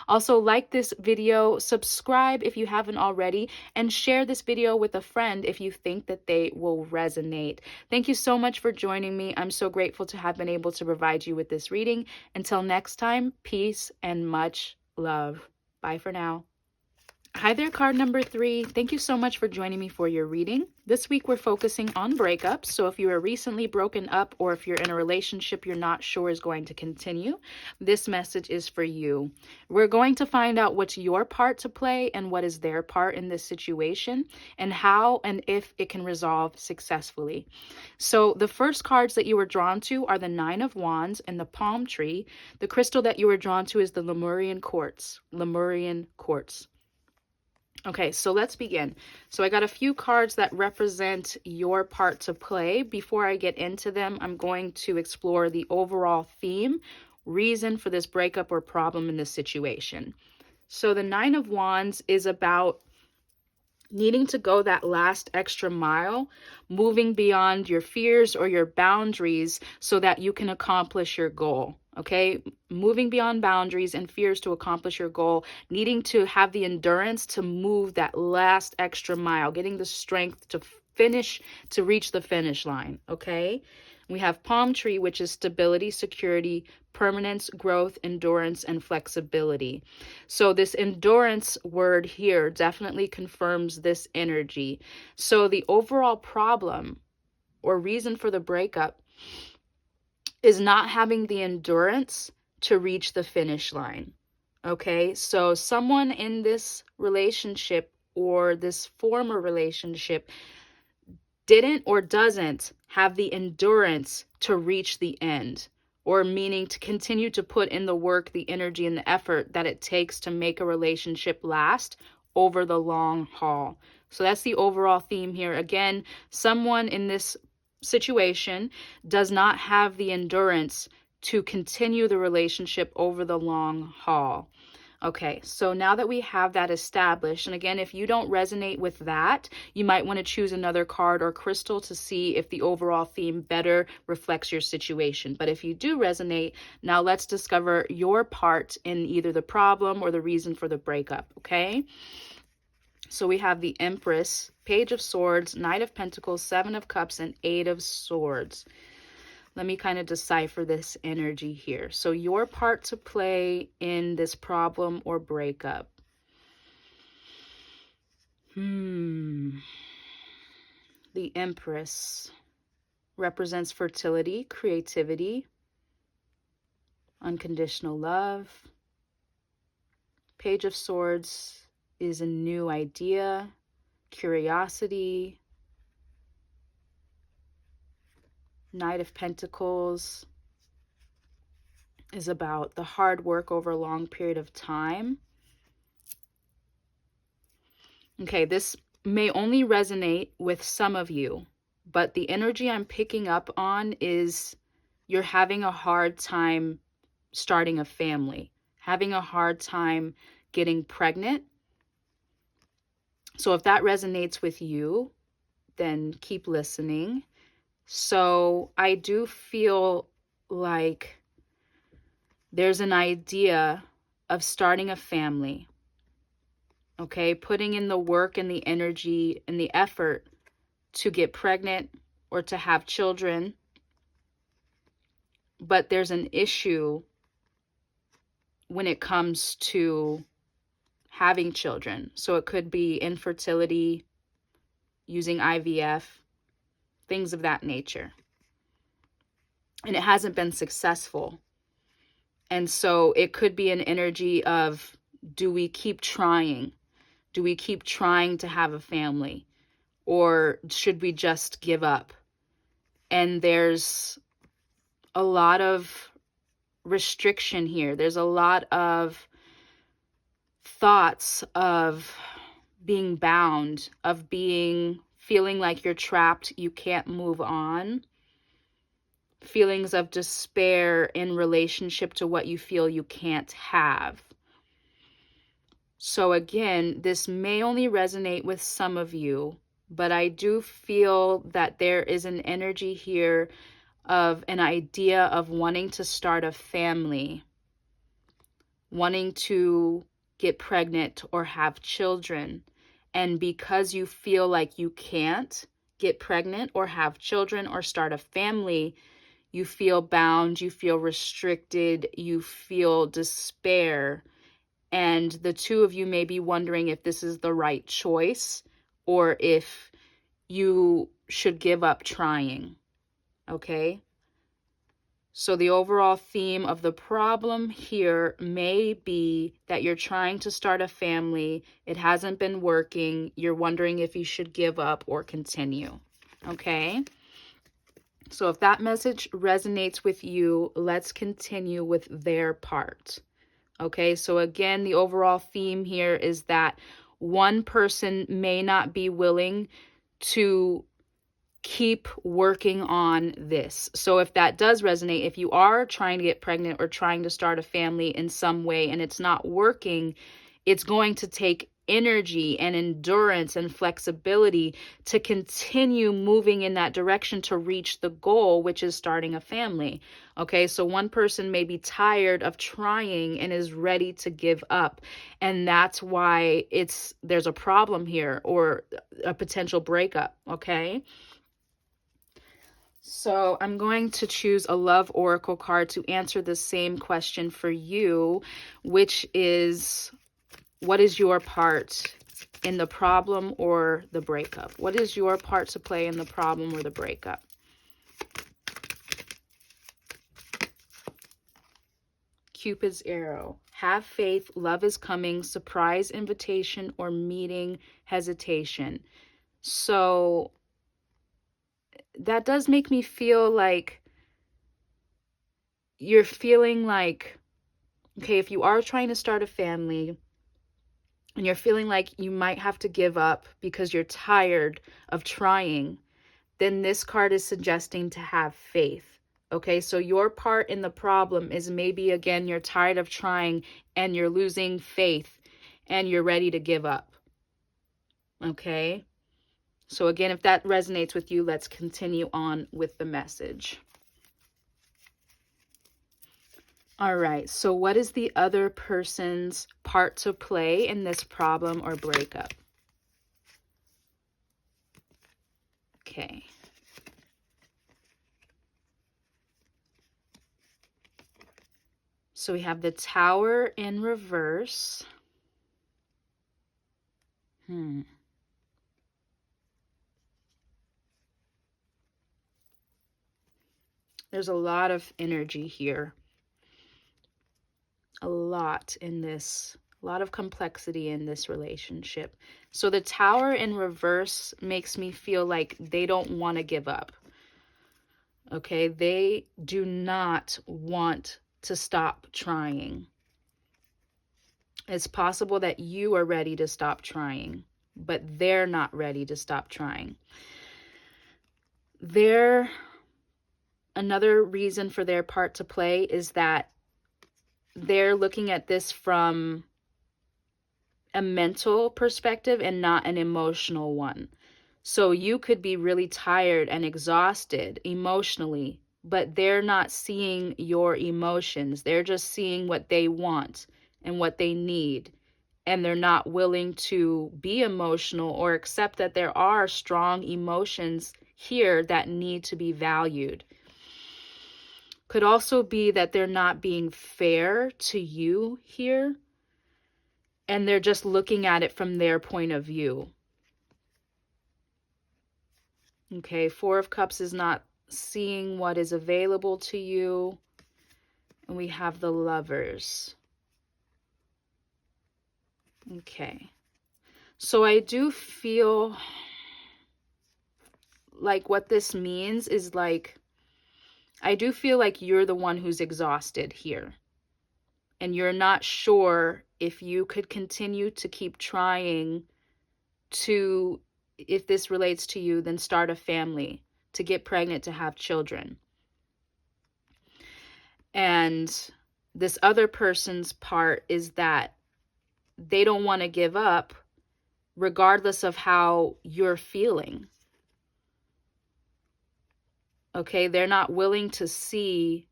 Also, like this video, subscribe if you haven't already, and share this video with a friend if you think that they will resonate. Thank you so much for joining me. I'm so grateful to have been able to provide you with this reading. Until next time, peace and much love. Bye for now. Hi there, card number 3. Thank you so much for joining me for your reading. This week we're focusing on breakups. So if you are recently broken up, or if you're in a relationship you're not sure is going to continue, this message is for you. We're going to find out what's your part to play and what is their part in this situation, and how and if it can resolve successfully. So the first cards that you were drawn to are the Nine of Wands and the Palm Tree. The crystal that you were drawn to is the Lemurian Quartz. Lemurian Quartz. Okay, so let's begin. So I got a few cards that represent your part to play. Before I get into them, I'm going to explore the overall theme, reason for this breakup or problem in this situation. So the Nine of Wands is about needing to go that last extra mile, moving beyond your fears or your boundaries so that you can accomplish your goal. Okay, moving beyond boundaries and fears to accomplish your goal, needing to have the endurance to move that last extra mile, getting the strength to reach the finish line. Okay, we have Palm Tree, which is stability, security, permanence, growth, endurance, and flexibility. So this endurance word here definitely confirms this energy. So the overall problem or reason for the breakup is not having the endurance to reach the finish line. Okay, so someone in this relationship or this former relationship didn't or doesn't have the endurance to reach the end, or meaning to continue to put in the work, the energy, and the effort that it takes to make a relationship last over the long haul. So that's the overall theme here. Again, someone in this situation does not have the endurance to continue the relationship over the long haul. Okay, so now that we have that established, and again, if you don't resonate with that, you might want to choose another card or crystal to see if the overall theme better reflects your situation. But if you do resonate, now let's discover your part in either the problem or the reason for the breakup, okay? So we have the Empress, Page of Swords, Knight of Pentacles, Seven of Cups, and Eight of Swords. Let me kind of decipher this energy here. So your part to play in this problem or breakup. The Empress represents fertility, creativity, unconditional love. Page of Swords is a new idea, curiosity. Knight of Pentacles is about the hard work over a long period of time. Okay, this may only resonate with some of you, but the energy I'm picking up on is you're having a hard time starting a family, having a hard time getting pregnant. So if that resonates with you, then keep listening. So I do feel like there's an idea of starting a family, okay? Putting in the work and the energy and the effort to get pregnant or to have children. But there's an issue when it comes to having children. So it could be infertility, using IVF, things of that nature. And it hasn't been successful. And so it could be an energy of, do we keep trying? Do we keep trying to have a family? Or should we just give up? And there's a lot of restriction here. There's a lot of thoughts of being bound, of feeling like you're trapped, you can't move on. Feelings of despair in relationship to what you feel you can't have. So again, this may only resonate with some of you, but I do feel that there is an energy here of an idea of wanting to start a family, wanting to get pregnant or have children. And because you feel like you can't get pregnant or have children or start a family, you feel bound, you feel restricted, you feel despair. And the two of you may be wondering if this is the right choice or if you should give up trying. Okay? So the overall theme of the problem here may be that you're trying to start a family. It hasn't been working. You're wondering if you should give up or continue. Okay? So if that message resonates with you, let's continue with their part. Okay? So again, the overall theme here is that one person may not be willing to keep working on this. So if that does resonate, if you are trying to get pregnant or trying to start a family in some way and it's not working, it's going to take energy and endurance and flexibility to continue moving in that direction to reach the goal, which is starting a family. Okay, so one person may be tired of trying and is ready to give up. And that's why there's a problem here or a potential breakup. Okay. So I'm going to choose a love oracle card to answer the same question for you, which is, what is your part in the problem or the breakup? What is your part to play in the problem or the breakup? Cupid's arrow. Have faith, love is coming, surprise invitation or meeting hesitation. So that does make me feel like you're feeling like, okay, if you are trying to start a family and you're feeling like you might have to give up because you're tired of trying, then this card is suggesting to have faith. Okay, so your part in the problem is maybe, again, you're tired of trying and you're losing faith and you're ready to give up. Okay, so again, if that resonates with you, let's continue on with the message. All right, so what is the other person's part to play in this problem or breakup? Okay. So we have the Tower in reverse. There's a lot of energy here. A lot in this. A lot of complexity in this relationship. So the Tower in reverse makes me feel like they don't want to give up. Okay, they do not want to stop trying. It's possible that you are ready to stop trying, but they're not ready to stop trying. Another reason for their part to play is that they're looking at this from a mental perspective and not an emotional one. So you could be really tired and exhausted emotionally, but they're not seeing your emotions. They're just seeing what they want and what they need. And they're not willing to be emotional or accept that there are strong emotions here that need to be valued. Could also be that they're not being fair to you here, and they're just looking at it from their point of view. Okay, Four of Cups is not seeing what is available to you. And we have the Lovers. Okay. So I do feel like what this means is like, I do feel like you're the one who's exhausted here. And you're not sure if you could continue to keep trying to, if this relates to you, then start a family, to get pregnant, to have children. And this other person's part is that they don't want to give up regardless of how you're feeling. Okay, they're not willing to see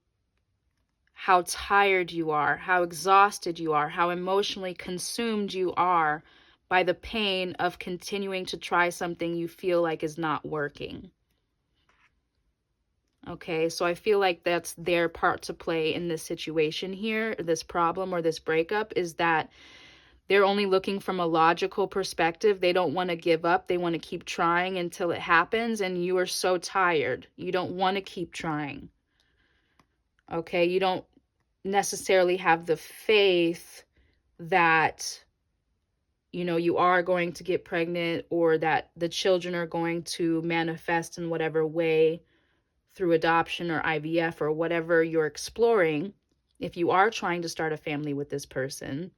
how tired you are, how exhausted you are, how emotionally consumed you are by the pain of continuing to try something you feel like is not working. Okay, so I feel like that's their part to play in this situation here, this problem or this breakup, is that they're only looking from a logical perspective. They don't want to give up. They want to keep trying until it happens, and you are so tired. You don't want to keep trying. Okay, you don't necessarily have the faith that, you know, you are going to get pregnant or that the children are going to manifest in whatever way through adoption or IVF or whatever you're exploring. If you are trying to start a family with this person,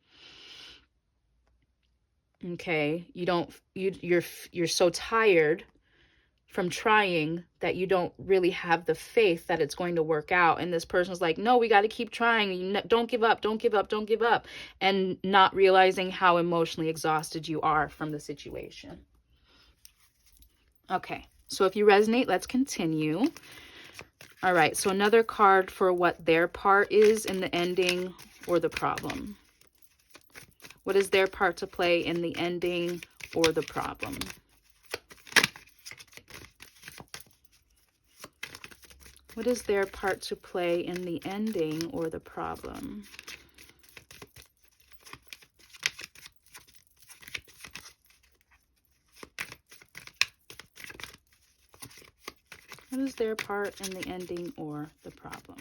okay, you're so tired from trying that you don't really have the faith that it's going to work out. And this person's like, no, we got to keep trying. Don't give up, don't give up, don't give up. And not realizing how emotionally exhausted you are from the situation. Okay, so if you resonate, let's continue. All right, so another card for what their part is in the ending or the problem. What is their part to play in the ending or the problem? What is their part to play in the ending or the problem? What is their part in the ending or the problem?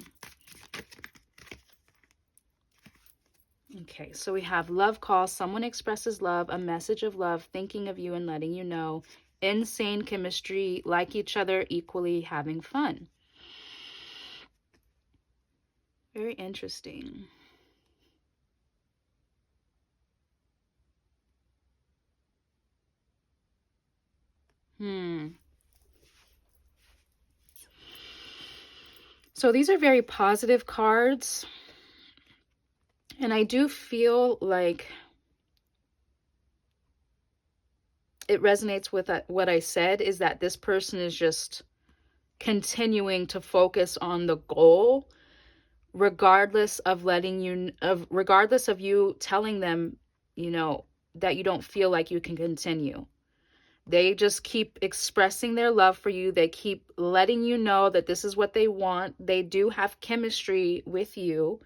Okay, so we have love call. Someone expresses love, a message of love, thinking of you and letting you know. Insane chemistry, like each other, equally having fun. Very interesting. So these are very positive cards. And I do feel like it resonates with what I said, is that this person is just continuing to focus on the goal, regardless of regardless of you telling them, you know, that you don't feel like you can continue. They just keep expressing their love for you. They keep letting you know that this is what they want. They do have chemistry with you,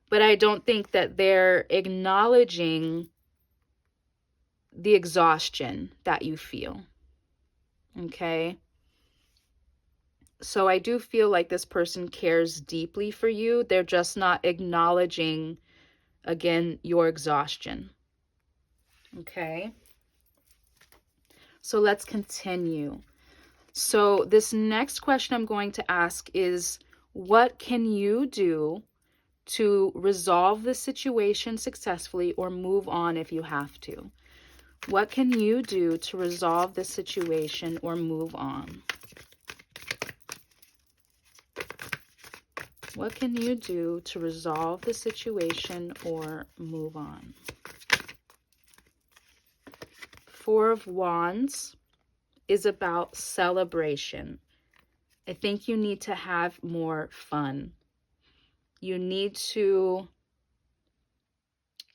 but I don't think that they're acknowledging the exhaustion that you feel. Okay? So I do feel like this person cares deeply for you. They're just not acknowledging, again, your exhaustion. Okay? So let's continue. So this next question I'm going to ask is, what can you do to resolve the situation successfully or move on if you have to? What can you do to resolve the situation or move on? What can you do to resolve the situation or move on? Four of Wands is about celebration. I think you need to have more fun. You need to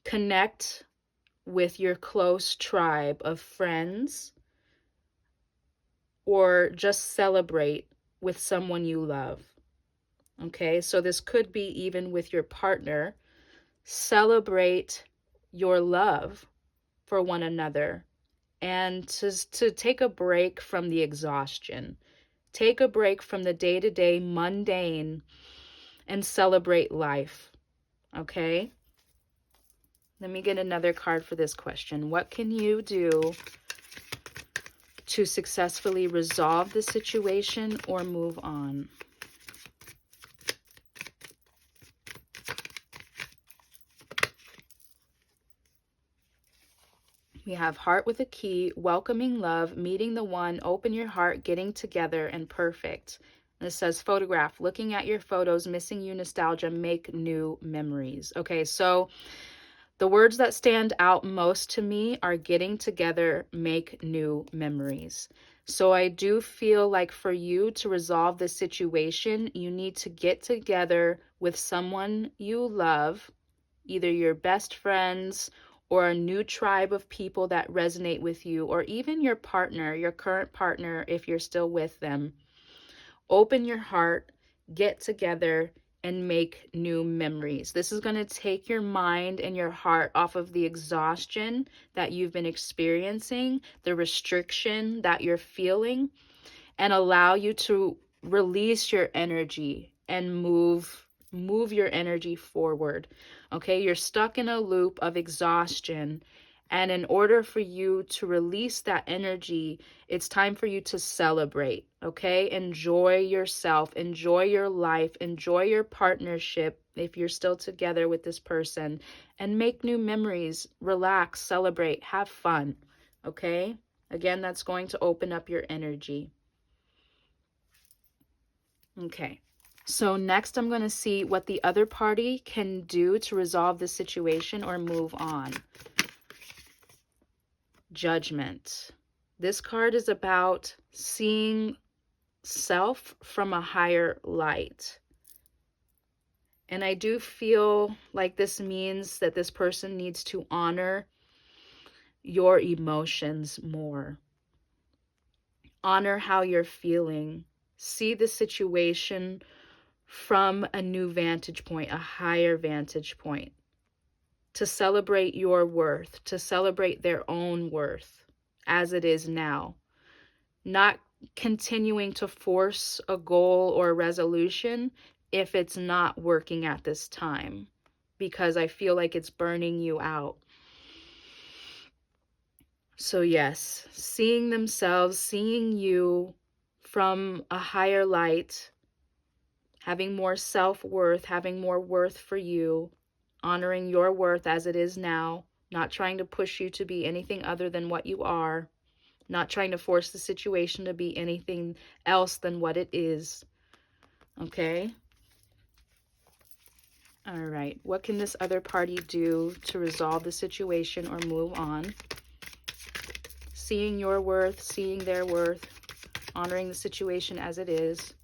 connect with your close tribe of friends or just celebrate with someone you love. Okay, so this could be even with your partner. Celebrate your love for one another and to take a break from the exhaustion. Take a break from the day-to-day mundane and celebrate life. Okay? Let me get another card for this question. What can you do to successfully resolve the situation or move on? We have heart with a key, welcoming love, meeting the one, open your heart, getting together, and perfect. And it says photograph, looking at your photos, missing you, nostalgia, make new memories. Okay, so the words that stand out most to me are getting together, make new memories. So I do feel like for you to resolve this situation, you need to get together with someone you love, either your best friends or a new tribe of people that resonate with you, or even your partner, your current partner, if you're still with them. Open your heart, get together, and make new memories. This is going to take your mind and your heart off of the exhaustion that you've been experiencing, the restriction that you're feeling, and allow you to release your energy and move your energy forward. Okay, you're stuck in a loop of exhaustion, and in order for you to release that energy, it's time for you to celebrate. Okay, enjoy yourself, enjoy your life, enjoy your partnership if you're still together with this person, and make new memories. Relax, celebrate, have fun. Okay, again, that's going to open up your energy. Okay, so next I'm going to see what the other party can do to resolve the situation or move on. Judgment. This card is about seeing self from a higher light. And I do feel like this means that this person needs to honor your emotions more. Honor how you're feeling. See the situation from a new vantage point, a higher vantage point, to celebrate your worth, to celebrate their own worth as it is now, not continuing to force a goal or a resolution if it's not working at this time, because I feel like it's burning you out. So yes, seeing themselves, seeing you from a higher light, having more self-worth, having more worth for you, honoring your worth as it is now, not trying to push you to be anything other than what you are, not trying to force the situation to be anything else than what it is. Okay? All right. What can this other party do to resolve the situation or move on? Seeing your worth, seeing their worth, honoring the situation as it is.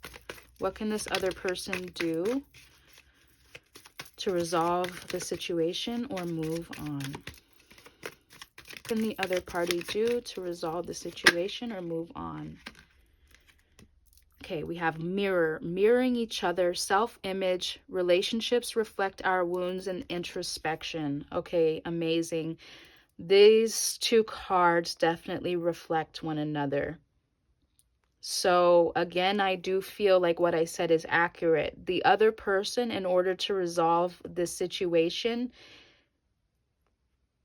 What can this other person do to resolve the situation or move on? can the other party do to resolve the situation or move on? Okay, we have mirror, mirroring each other, self-image, relationships reflect our wounds, and introspection. Okay, amazing. These two cards definitely reflect one another. So again, I do feel like what I said is accurate. The other person, in order to resolve this situation,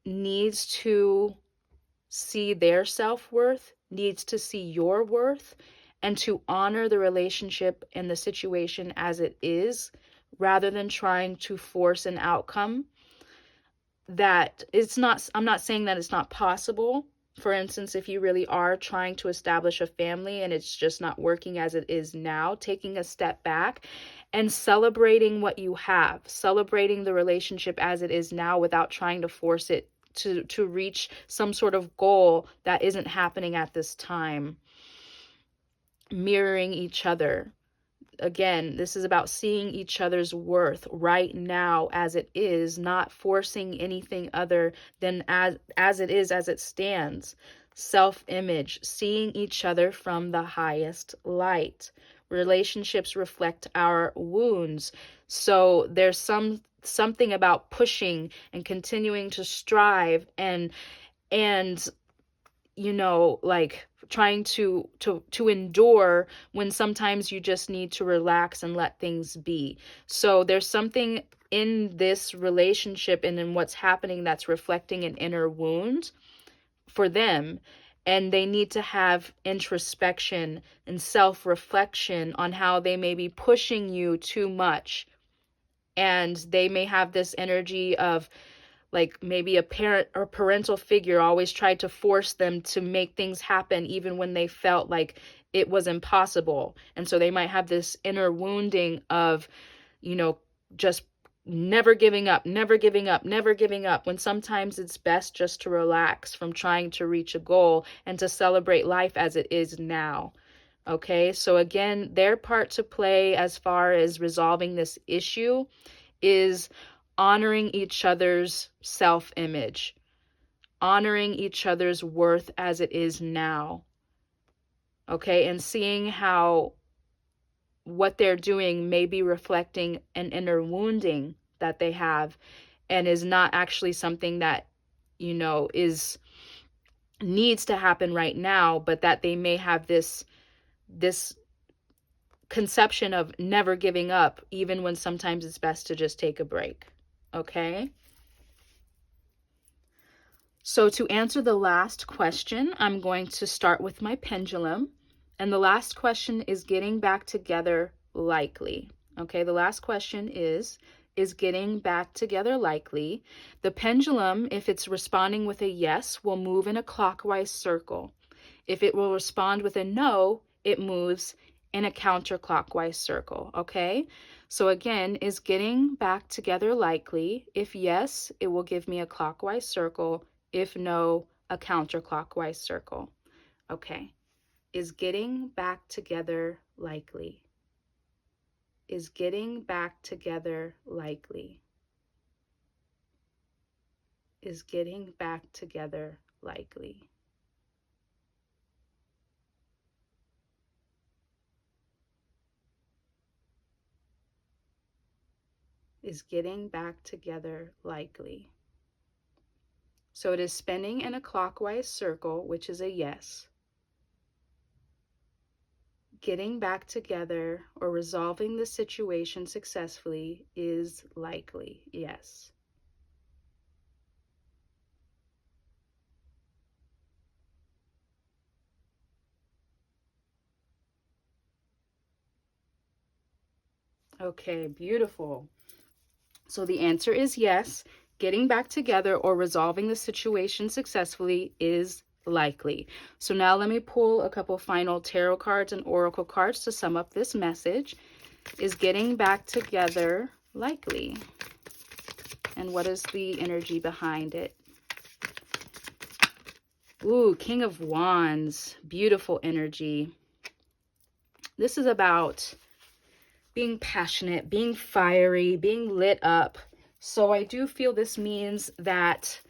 needs to see their self-worth, needs to see your worth, and to honor the relationship and the situation as it is, rather than trying to force an outcome that it's not. I'm not saying that it's not possible. For instance, if you really are trying to establish a family and it's just not working as it is now, taking a step back and celebrating what you have, celebrating the relationship as it is now without trying to force it to reach some sort of goal that isn't happening at this time. Mirroring each other. Again, this is about seeing each other's worth right now as it is, not forcing anything other than as it is, as it stands. Self-image, seeing each other from the highest light. Relationships reflect our wounds. So there's something about pushing and continuing to strive and like trying to endure when sometimes you just need to relax and let things be. So there's something in this relationship and in what's happening that's reflecting an inner wound for them, and they need to have introspection and self-reflection on how they may be pushing you too much, and they may have this energy of like maybe a parent or parental figure always tried to force them to make things happen even when they felt like it was impossible. And so they might have this inner wounding of, just never giving up, never giving up, never giving up, when sometimes it's best just to relax from trying to reach a goal and to celebrate life as it is now. Okay, so again, their part to play as far as resolving this issue is honoring each other's self-image, honoring each other's worth as it is now, okay, and seeing how what they're doing may be reflecting an inner wounding that they have and is not actually something that, is needs to happen right now, but that they may have this conception of never giving up, even when sometimes it's best to just take a break. Okay. So to answer the last question, I'm going to start with my pendulum. And the last question is getting back together likely. Okay, the last question is getting back together likely? The pendulum, if it's responding with a yes, will move in a clockwise circle. If it will respond with a no, it moves in a counterclockwise circle, okay? So again, is getting back together likely? If yes, it will give me a clockwise circle. If no, a counterclockwise circle. Okay. Is getting back together likely? Is getting back together likely? Is getting back together likely? Is getting back together likely? So it is spinning in a clockwise circle, which is a yes. Getting back together or resolving the situation successfully is likely, yes. Okay, beautiful. So the answer is yes. Getting back together or resolving the situation successfully is likely. So now let me pull a couple final tarot cards and oracle cards to sum up this message. Is getting back together likely? And what is the energy behind it? Ooh, King of Wands. Beautiful energy. This is about being passionate, being fiery, being lit up. So I do feel this means that,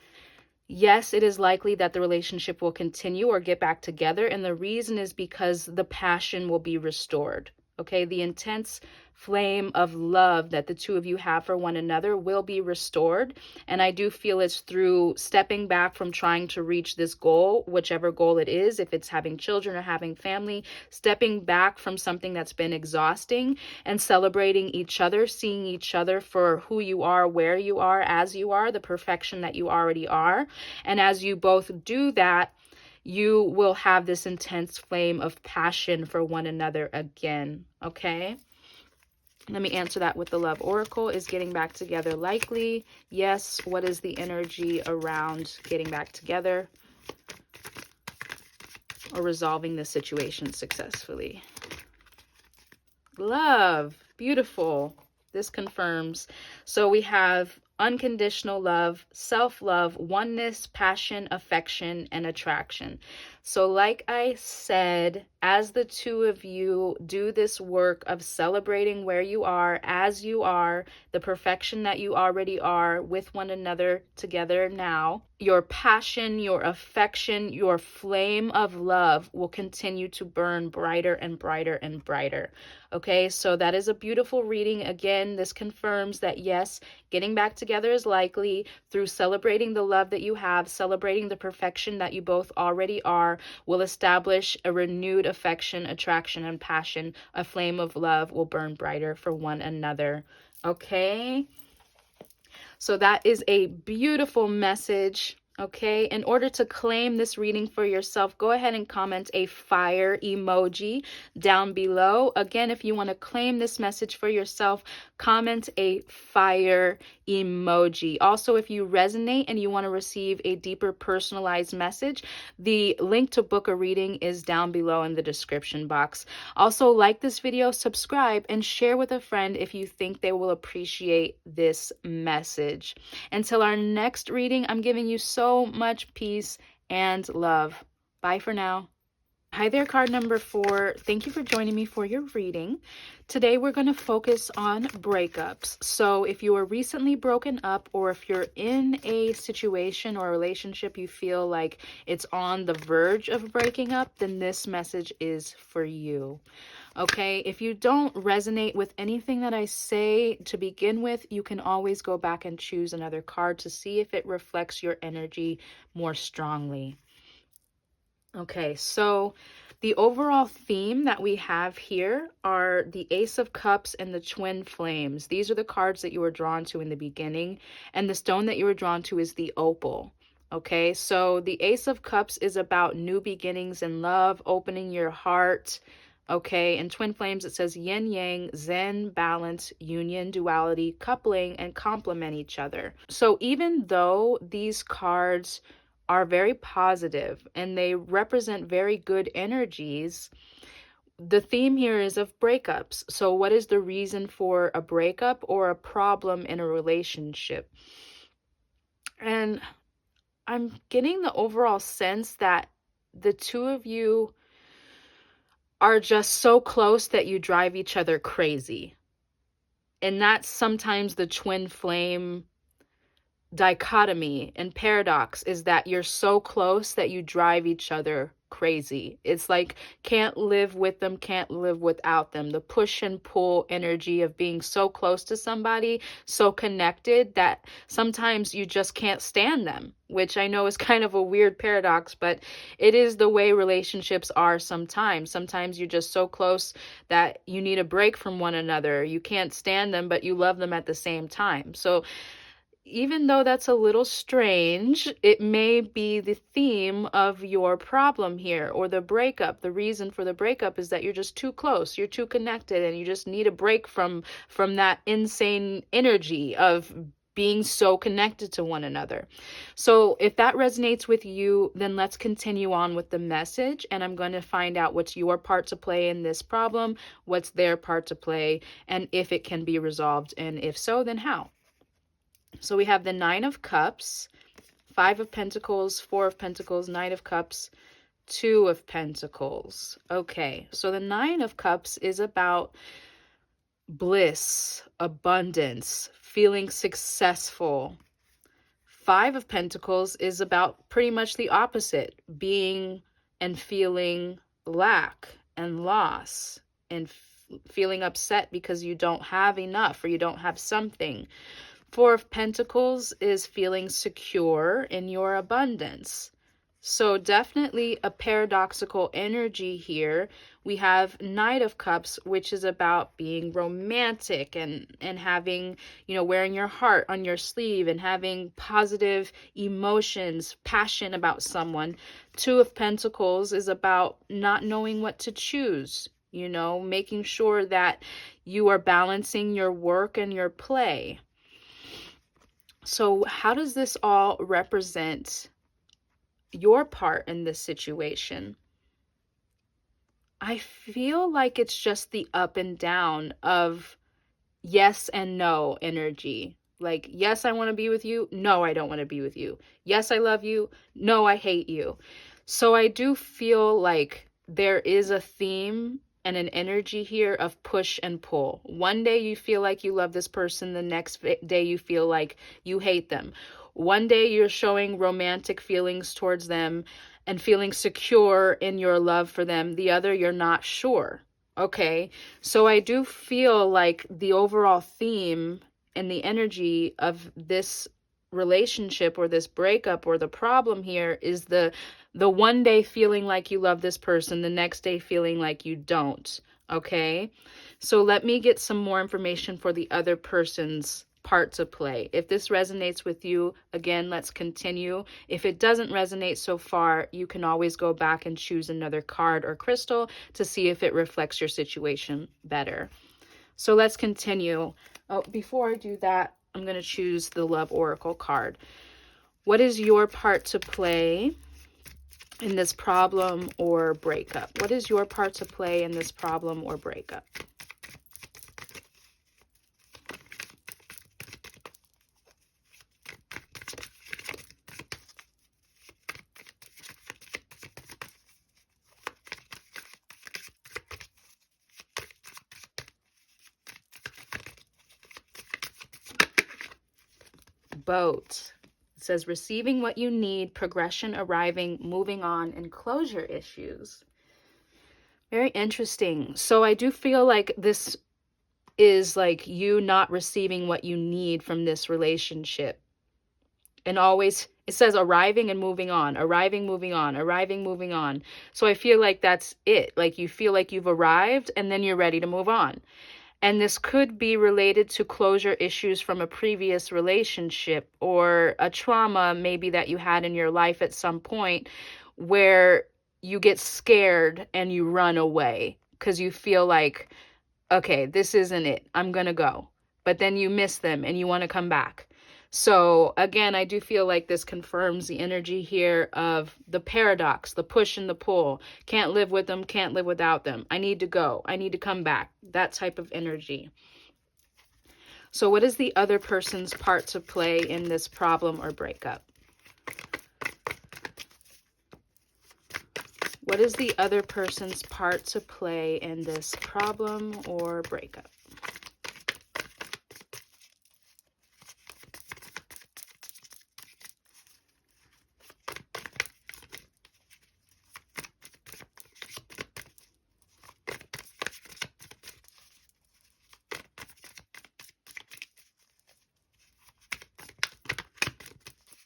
Yes, it is likely that the relationship will continue or get back together. And the reason is because the passion will be restored. Okay, the intense flame of love that the two of you have for one another will be restored. And I do feel it's through stepping back from trying to reach this goal, whichever goal it is, if it's having children or having family, stepping back from something that's been exhausting and celebrating each other, seeing each other for who you are, where you are, as you are, the perfection that you already are. And as you both do that, you will have this intense flame of passion for one another again, okay? Let me answer that with the Love Oracle. Is getting back together likely? Yes. What is the energy around getting back together or resolving the situation successfully? Love. Beautiful. This confirms. So we have unconditional love, self-love, oneness, passion, affection, and attraction. So like I said, as the two of you do this work of celebrating where you are, as you are, the perfection that you already are with one another together now, your passion, your affection, your flame of love will continue to burn brighter and brighter and brighter. Okay, so that is a beautiful reading. Again, this confirms that yes, getting back together is likely through celebrating the love that you have, celebrating the perfection that you both already are, will establish a renewed affection, attraction, and passion. A flame of love will burn brighter for one another. Okay? So that is a beautiful message. Okay, in order to claim this reading for yourself, go ahead and comment a fire emoji down below. Again, if you want to claim this message for yourself, comment a fire emoji. Also, if you resonate and you want to receive a deeper personalized message, the link to book a reading is down below in the description box. Also, like this video, subscribe, and share with a friend if you think they will appreciate this message. Until our next reading, I'm giving you so much peace and love. Bye for now. Hi there, card number 4. Thank you for joining me for your reading. Today we're going to focus on breakups. So if you were recently broken up, or if you're in a situation or a relationship you feel like it's on the verge of breaking up, then this message is for you. Okay, if you don't resonate with anything that I say to begin with, you can always go back and choose another card to see if it reflects your energy more strongly. Okay, so the overall theme that we have here are the Ace of Cups and the Twin Flames. These are the cards that you were drawn to in the beginning, and the stone that you were drawn to is the opal. Okay, so the Ace of Cups is about new beginnings in love, opening your heart. Okay, in Twin Flames, it says yin yang, zen, balance, union, duality, coupling, and complement each other. So even though these cards are very positive and they represent very good energies, the theme here is of breakups. So what is the reason for a breakup or a problem in a relationship? And I'm getting the overall sense that the two of you are just so close that you drive each other crazy. And that's sometimes the twin flame dichotomy and paradox, is that you're so close that you drive each other crazy. It's like can't live with them, can't live without them. The push and pull energy of being so close to somebody, so connected, that sometimes you just can't stand them, which I know is kind of a weird paradox, but it is the way relationships are sometimes. Sometimes you're just so close that you need a break from one another. You can't stand them, but you love them at the same time. So even though that's a little strange, it may be the theme of your problem here, or the breakup. The reason for the breakup is that you're just too close, you're too connected, and you just need a break from that insane energy of being so connected to one another. So if that resonates with you, then let's continue on with the message, and I'm going to find out what's your part to play in this problem, what's their part to play, and if it can be resolved, and if so, then how. So we have the Nine of Cups, 5 of Pentacles, 4 of Pentacles, Knight of Cups, 2 of Pentacles. Okay, so the Nine of Cups is about bliss, abundance, feeling successful, Five of Pentacles is about pretty much the opposite, being and feeling lack and loss and feeling upset because you don't have enough or you don't have something. Four of Pentacles is feeling secure in your abundance. So definitely a paradoxical energy here. We have Knight of Cups, which is about being romantic and having, wearing your heart on your sleeve and having positive emotions, passion about someone. Two of Pentacles is about not knowing what to choose, making sure that you are balancing your work and your play. So how does this all represent your part in this situation? I feel like it's just the up and down of yes and no energy. Like, yes, I want to be with you. No, I don't want to be with you. Yes, I love you. No, I hate you. So I do feel like there is a theme and an energy here of push and pull. One day you feel like you love this person. The next day you feel like you hate them. One day you're showing romantic feelings towards them and feeling secure in your love for them. The other, you're not sure. Okay, so I do feel like the overall theme and the energy of this relationship or this breakup or the problem here is the one day feeling like you love this person, the next day feeling like you don't. Okay, so let me get some more information for the other person's part to play. If this resonates with you, again, let's continue. If it doesn't resonate so far, you can always go back and choose another card or crystal to see if it reflects your situation better. So let's continue. Oh, before I do that, I'm going to choose the Love Oracle card. What is your part to play in this problem or breakup? What is your part to play in this problem or breakup? Boat. It says receiving what you need, progression arriving, moving on, and closure issues. Very interesting. So I do feel like this is like you not receiving what you need from this relationship. And always, it says arriving and moving on, arriving, moving on, arriving, moving on. So I feel like that's it. Like you feel like you've arrived and then you're ready to move on. And this could be related to closure issues from a previous relationship or a trauma maybe that you had in your life at some point where you get scared and you run away because you feel like, okay, this isn't it. I'm going to go. But then you miss them and you want to come back. So again, I do feel like this confirms the energy here of the paradox, the push and the pull. Can't live with them, can't live without them. I need to go. I need to come back. That type of energy. So what is the other person's part to play in this problem or breakup? What is the other person's part to play in this problem or breakup?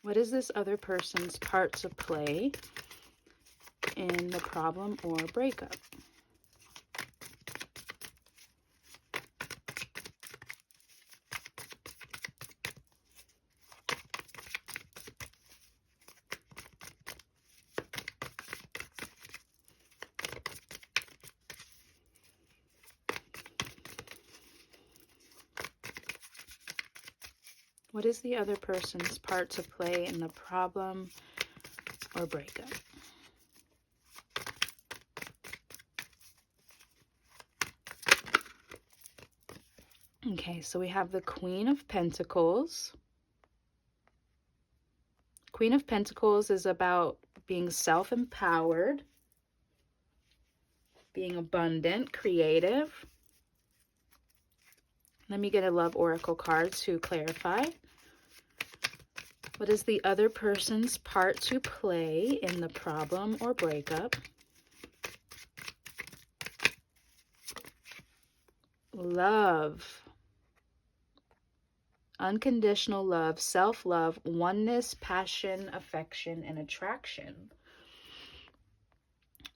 What is this other person's part to play in the problem or breakup? What is the other person's part to play in the problem or breakup? Okay, so we have the Queen of Pentacles. Queen of Pentacles is about being self-empowered, being abundant, creative. Let me get a Love Oracle card to clarify. What is the other person's part to play in the problem or breakup? Love. Unconditional love, self-love, oneness, passion, affection, and attraction.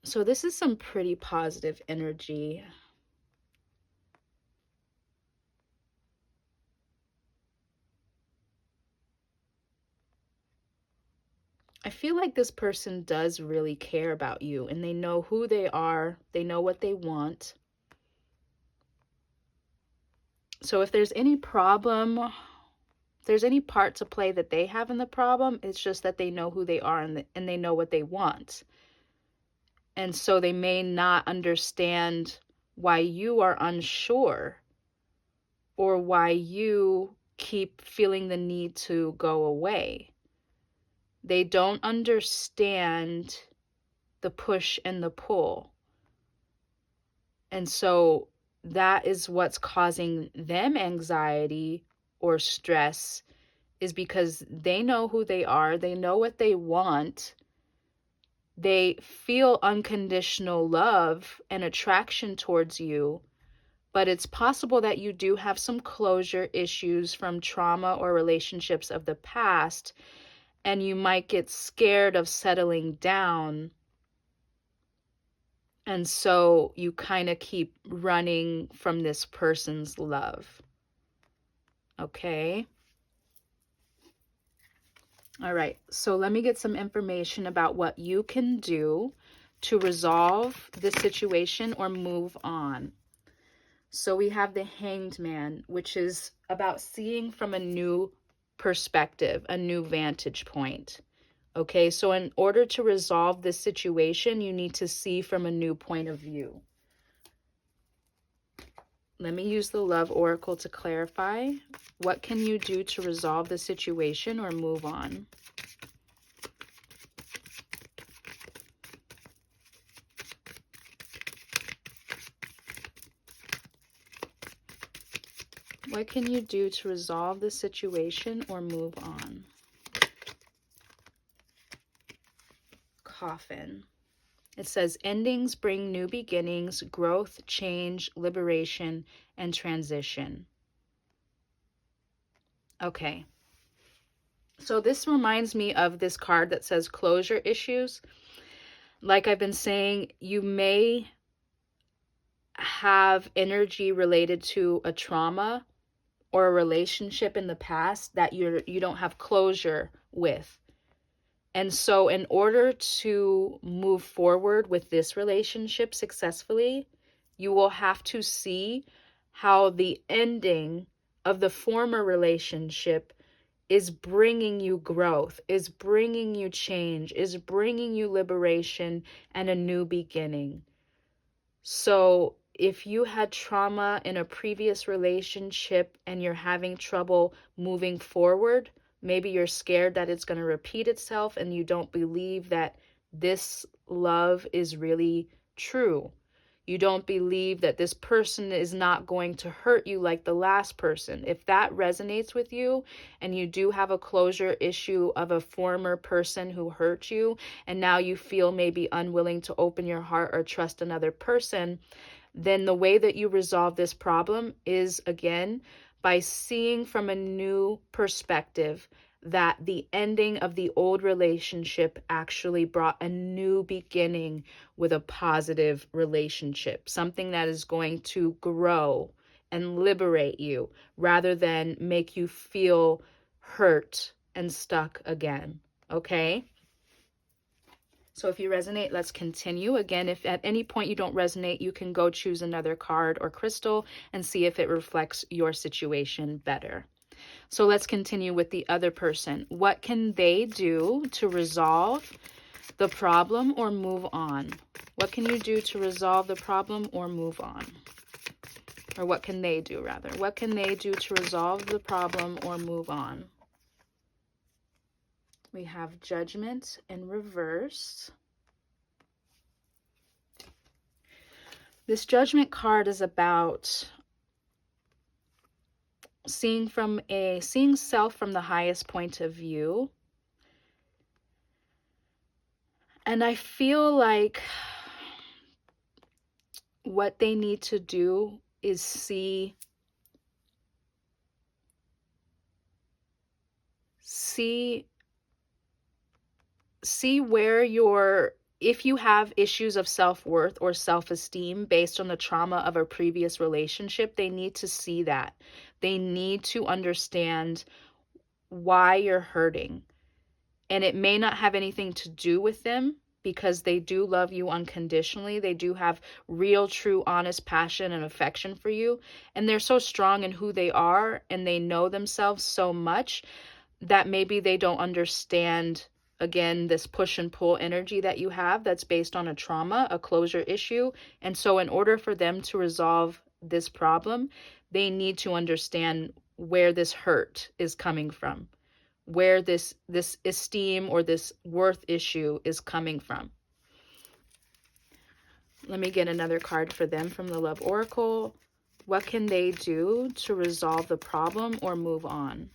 So this is some pretty positive energy. I feel like this person does really care about you, and they know who they are. They know what they want. So if there's any problem, if there's any part to play that they have in the problem, it's just that they know who they are and they know what they want. And so they may not understand why you are unsure or why you keep feeling the need to go away. They don't understand the push and the pull. And so that is what's causing them anxiety or stress, is because they know who they are, they know what they want, they feel unconditional love and attraction towards you, but it's possible that you do have some closure issues from trauma or relationships of the past, and you might get scared of settling down. And so you kind of keep running from this person's love. Okay? All right, so let me get some information about what you can do to resolve this situation or move on. So we have the Hanged Man, which is about seeing from a new perspective, a new vantage point. Okay, so in order to resolve this situation, you need to see from a new point of view. Let me use the Love Oracle to clarify. What can you do to resolve the situation or move on? What can you do to resolve the situation or move on? Coffin. It says, endings bring new beginnings, growth, change, liberation, and transition. Okay. So this reminds me of this card that says closure issues. Like I've been saying, you may have energy related to a trauma or a relationship in the past that you don't have closure with. And so in order to move forward with this relationship successfully, you will have to see how the ending of the former relationship is bringing you growth, is bringing you change, is bringing you liberation and a new beginning. So if you had trauma in a previous relationship and you're having trouble moving forward, maybe you're scared that it's going to repeat itself and you don't believe that this love is really true. You don't believe that this person is not going to hurt you like the last person. If that resonates with you and you do have a closure issue of a former person who hurt you and now you feel maybe unwilling to open your heart or trust another person, then the way that you resolve this problem is, again, by seeing from a new perspective that the ending of the old relationship actually brought a new beginning with a positive relationship, something that is going to grow and liberate you rather than make you feel hurt and stuck again. Okay? So if you resonate, let's continue. Again, if at any point you don't resonate, you can go choose another card or crystal and see if it reflects your situation better. So let's continue with the other person. What can they do to resolve the problem or move on? What can you do to resolve the problem or move on? Or what can they do, rather? What can they do to resolve the problem or move on? We have Judgment in reverse. This Judgment card is about seeing self from the highest point of view, And I feel like what they need to do is see where if you have issues of self-worth or self-esteem based on the trauma of a previous relationship, they need to see that. They need to understand why you're hurting. And it may not have anything to do with them, because they do love you unconditionally. They do have real, true, honest passion and affection for you. And they're so strong in who they are, and they know themselves so much that maybe they don't understand, again, this push and pull energy that you have that's based on a trauma, a closure issue. And so in order for them to resolve this problem, they need to understand where this hurt is coming from, where this esteem or this worth issue is coming from. Let me get another card for them from the Love Oracle. What can they do to resolve the problem or move on?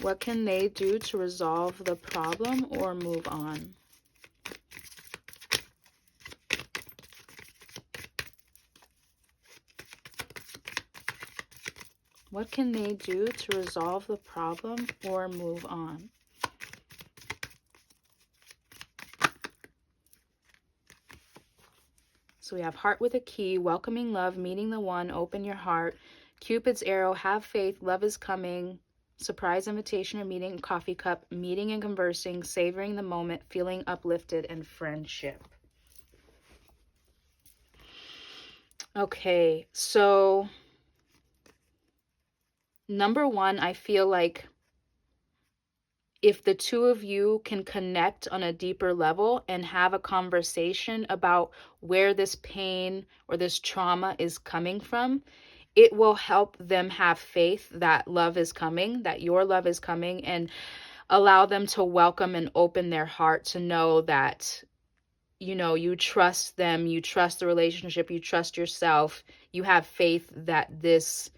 What can they do to resolve the problem or move on? What can they do to resolve the problem or move on? So we have heart with a key, welcoming love, meeting the one, open your heart, Cupid's arrow, have faith, love is coming, surprise invitation or meeting, coffee cup, meeting and conversing, savoring the moment, feeling uplifted, and friendship. Okay, so number one, I feel like if the two of you can connect on a deeper level and have a conversation about where this pain or this trauma is coming from, it will help them have faith that love is coming, that your love is coming, and allow them to welcome and open their heart to know that, you know, you trust them, you trust the relationship, you trust yourself, you have faith that this,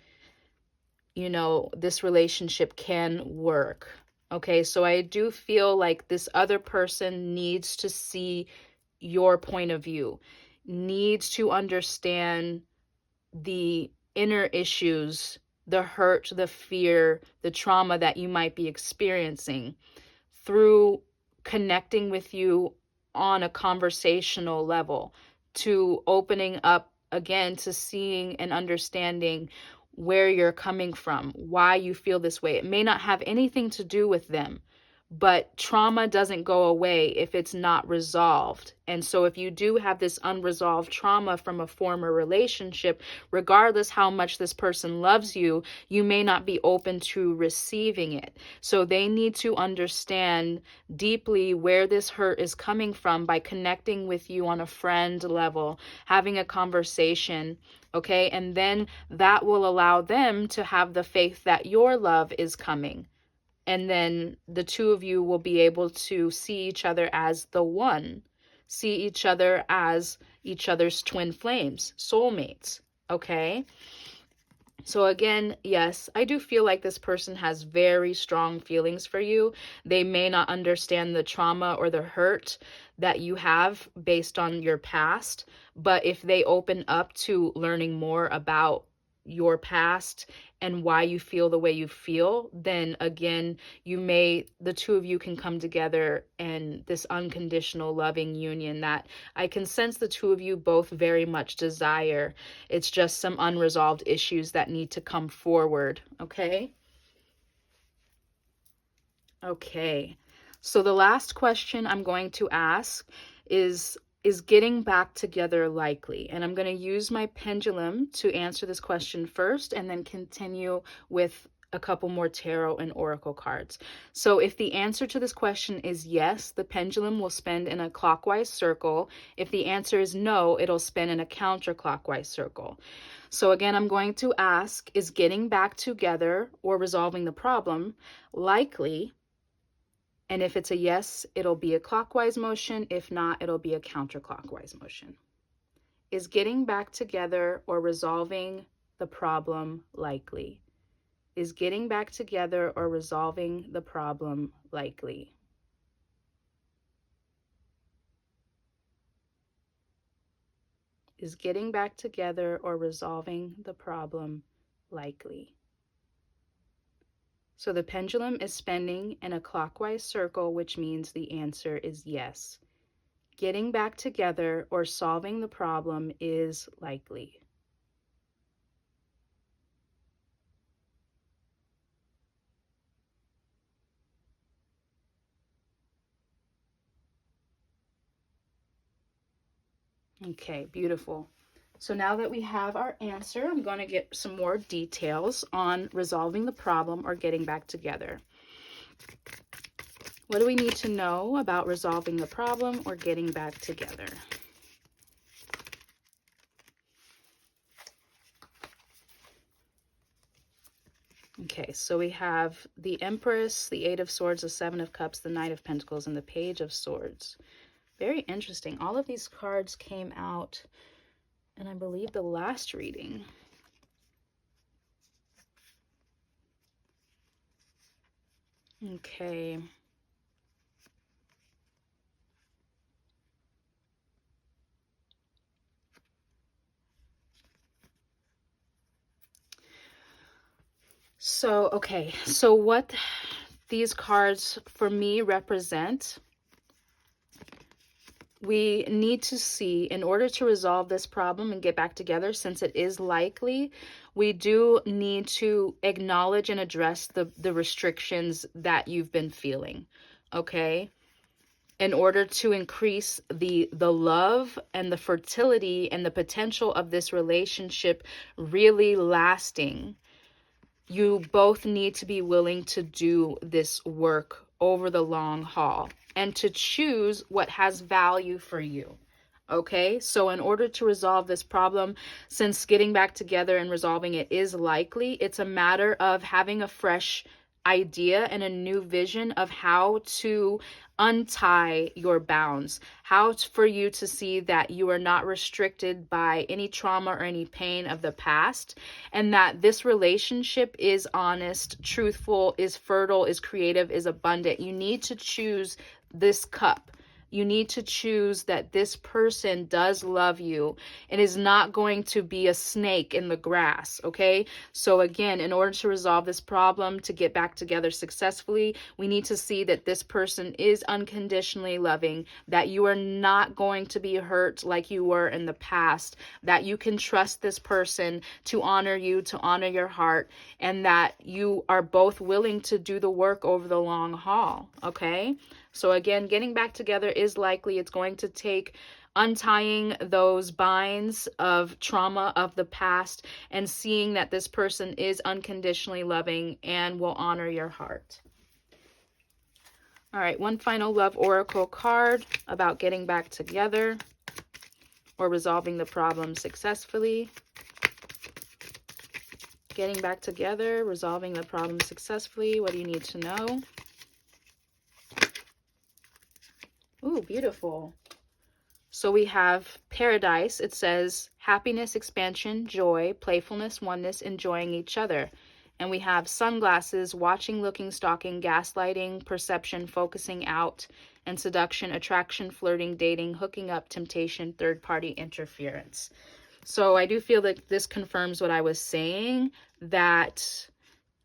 you know, this relationship can work. Okay, so I do feel like this other person needs to see your point of view, needs to understand the inner issues, the hurt, the fear, the trauma that you might be experiencing through connecting with you on a conversational level, to opening up again to seeing and understanding where you're coming from, why you feel this way. It may not have anything to do with them, but trauma doesn't go away if it's not resolved. And so if you do have this unresolved trauma from a former relationship, regardless how much this person loves you, you may not be open to receiving it. So they need to understand deeply where this hurt is coming from by connecting with you on a friend level, having a conversation. Okay, and then that will allow them to have the faith that your love is coming. And then the two of you will be able to see each other as the one, see each other as each other's twin flames, soulmates. Okay. So again, yes, I do feel like this person has very strong feelings for you. They may not understand the trauma or the hurt that you have based on your past, but if they open up to learning more about your past and why you feel the way you feel, then again, the two of you can come together and this unconditional loving union that I can sense the two of you both very much desire. It's just some unresolved issues that need to come forward. Okay. Okay. So the last question I'm going to ask is getting back together likely? And I'm going to use my pendulum to answer this question first and then continue with a couple more tarot and oracle cards. So if the answer to this question is yes, the pendulum will spin in a clockwise circle. If the answer is no, it'll spin in a counterclockwise circle. So again, I'm going to ask, is getting back together or resolving the problem likely? And if it's a yes, it'll be a clockwise motion. If not, it'll be a counterclockwise motion. Is getting back together or resolving the problem likely? Is getting back together or resolving the problem likely? Is getting back together or resolving the problem likely? So the pendulum is spinning in a clockwise circle, which means the answer is yes. Getting back together or solving the problem is likely. Okay, beautiful. So now that we have our answer, I'm going to get some more details on resolving the problem or getting back together. What do we need to know about resolving the problem or getting back together? Okay, so we have the Empress, the Eight of Swords, the Seven of Cups, the Knight of Pentacles, and the Page of Swords. Very interesting. All of these cards came out, and I believe the last reading. Okay. So what these cards for me represent, we need to see, in order to resolve this problem and get back together, since it is likely, we do need to acknowledge and address the restrictions that you've been feeling, okay? In order to increase the love and the fertility and the potential of this relationship really lasting, you both need to be willing to do this work over the long haul and to choose what has value for you. Okay, so in order to resolve this problem, since getting back together and resolving it is likely, it's a matter of having a fresh idea and a new vision of how to untie your bounds, for you to see that you are not restricted by any trauma or any pain of the past, and that this relationship is honest, truthful, is fertile, is creative, is abundant. You need to choose this cup. You need to choose that this person does love you and is not going to be a snake in the grass, okay? So again, in order to resolve this problem, to get back together successfully, we need to see that this person is unconditionally loving, that you are not going to be hurt like you were in the past, that you can trust this person to honor you, to honor your heart, and that you are both willing to do the work over the long haul, okay? So again, getting back together is likely. It's going to take untying those binds of trauma of the past and seeing that this person is unconditionally loving and will honor your heart. All right, one final love oracle card about getting back together or resolving the problem successfully. Getting back together, resolving the problem successfully. What do you need to know? Ooh, beautiful. So we have Paradise. It says happiness, expansion, joy, playfulness, oneness, enjoying each other. And we have Sunglasses, watching, looking, stalking, gaslighting, perception, focusing out, and seduction, attraction, flirting, dating, hooking up, temptation, third-party interference. So I do feel that this confirms what I was saying, that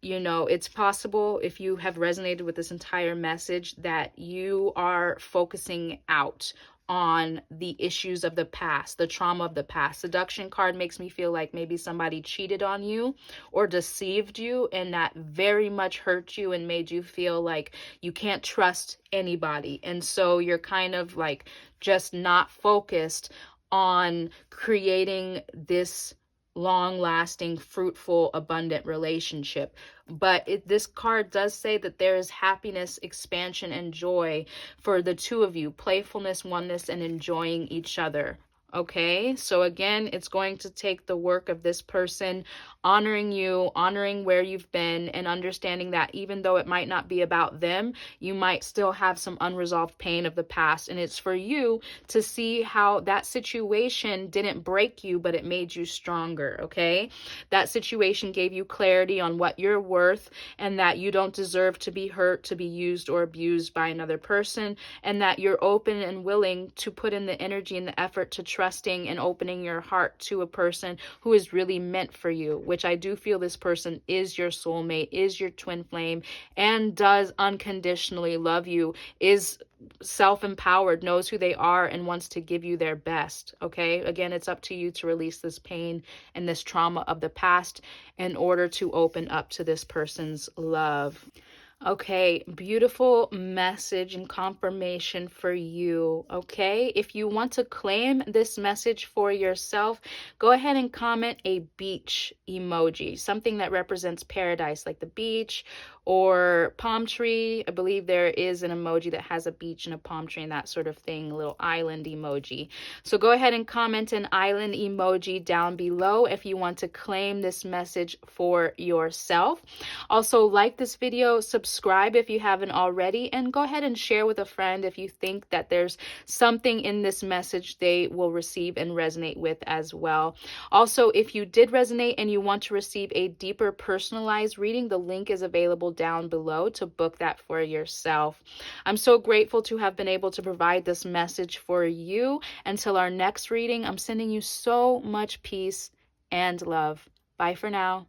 it's possible, if you have resonated with this entire message, that you are focusing out on the issues of the past, the trauma of the past. Seduction card makes me feel like maybe somebody cheated on you or deceived you, and that very much hurt you and made you feel like you can't trust anybody. And so you're kind of like just not focused on creating this long-lasting, fruitful, abundant relationship. But this card does say that there is happiness, expansion, and joy for the two of you, playfulness, oneness, and enjoying each other. Okay, so again, it's going to take the work of this person honoring you, honoring where you've been, and understanding that even though it might not be about them, you might still have some unresolved pain of the past. And it's for you to see how that situation didn't break you, but it made you stronger, okay? That situation gave you clarity on what you're worth, and that you don't deserve to be hurt, to be used, or abused by another person, and that you're open and willing to put in the energy and the effort to trusting and opening your heart to a person who is really meant for you, which I do feel this person is your soulmate, is your twin flame, and does unconditionally love you, is self-empowered, knows who they are, and wants to give you their best. Okay, again, it's up to you to release this pain and this trauma of the past in order to open up to this person's love. Okay, beautiful message and confirmation for you. Okay, if you want to claim this message for yourself, go ahead and comment a beach emoji, something that represents paradise, like the beach or palm tree. I believe there is an emoji that has a beach and a palm tree and that sort of thing, a little island emoji. So go ahead and comment an island emoji down below if you want to claim this message for yourself. Also, like this video, subscribe if you haven't already, and go ahead and share with a friend if you think that there's something in this message they will receive and resonate with as well. Also, if you did resonate and you want to receive a deeper personalized reading, the link is available down below to book that for yourself. I'm so grateful to have been able to provide this message for you. Until our next reading, I'm sending you so much peace and love. Bye for now.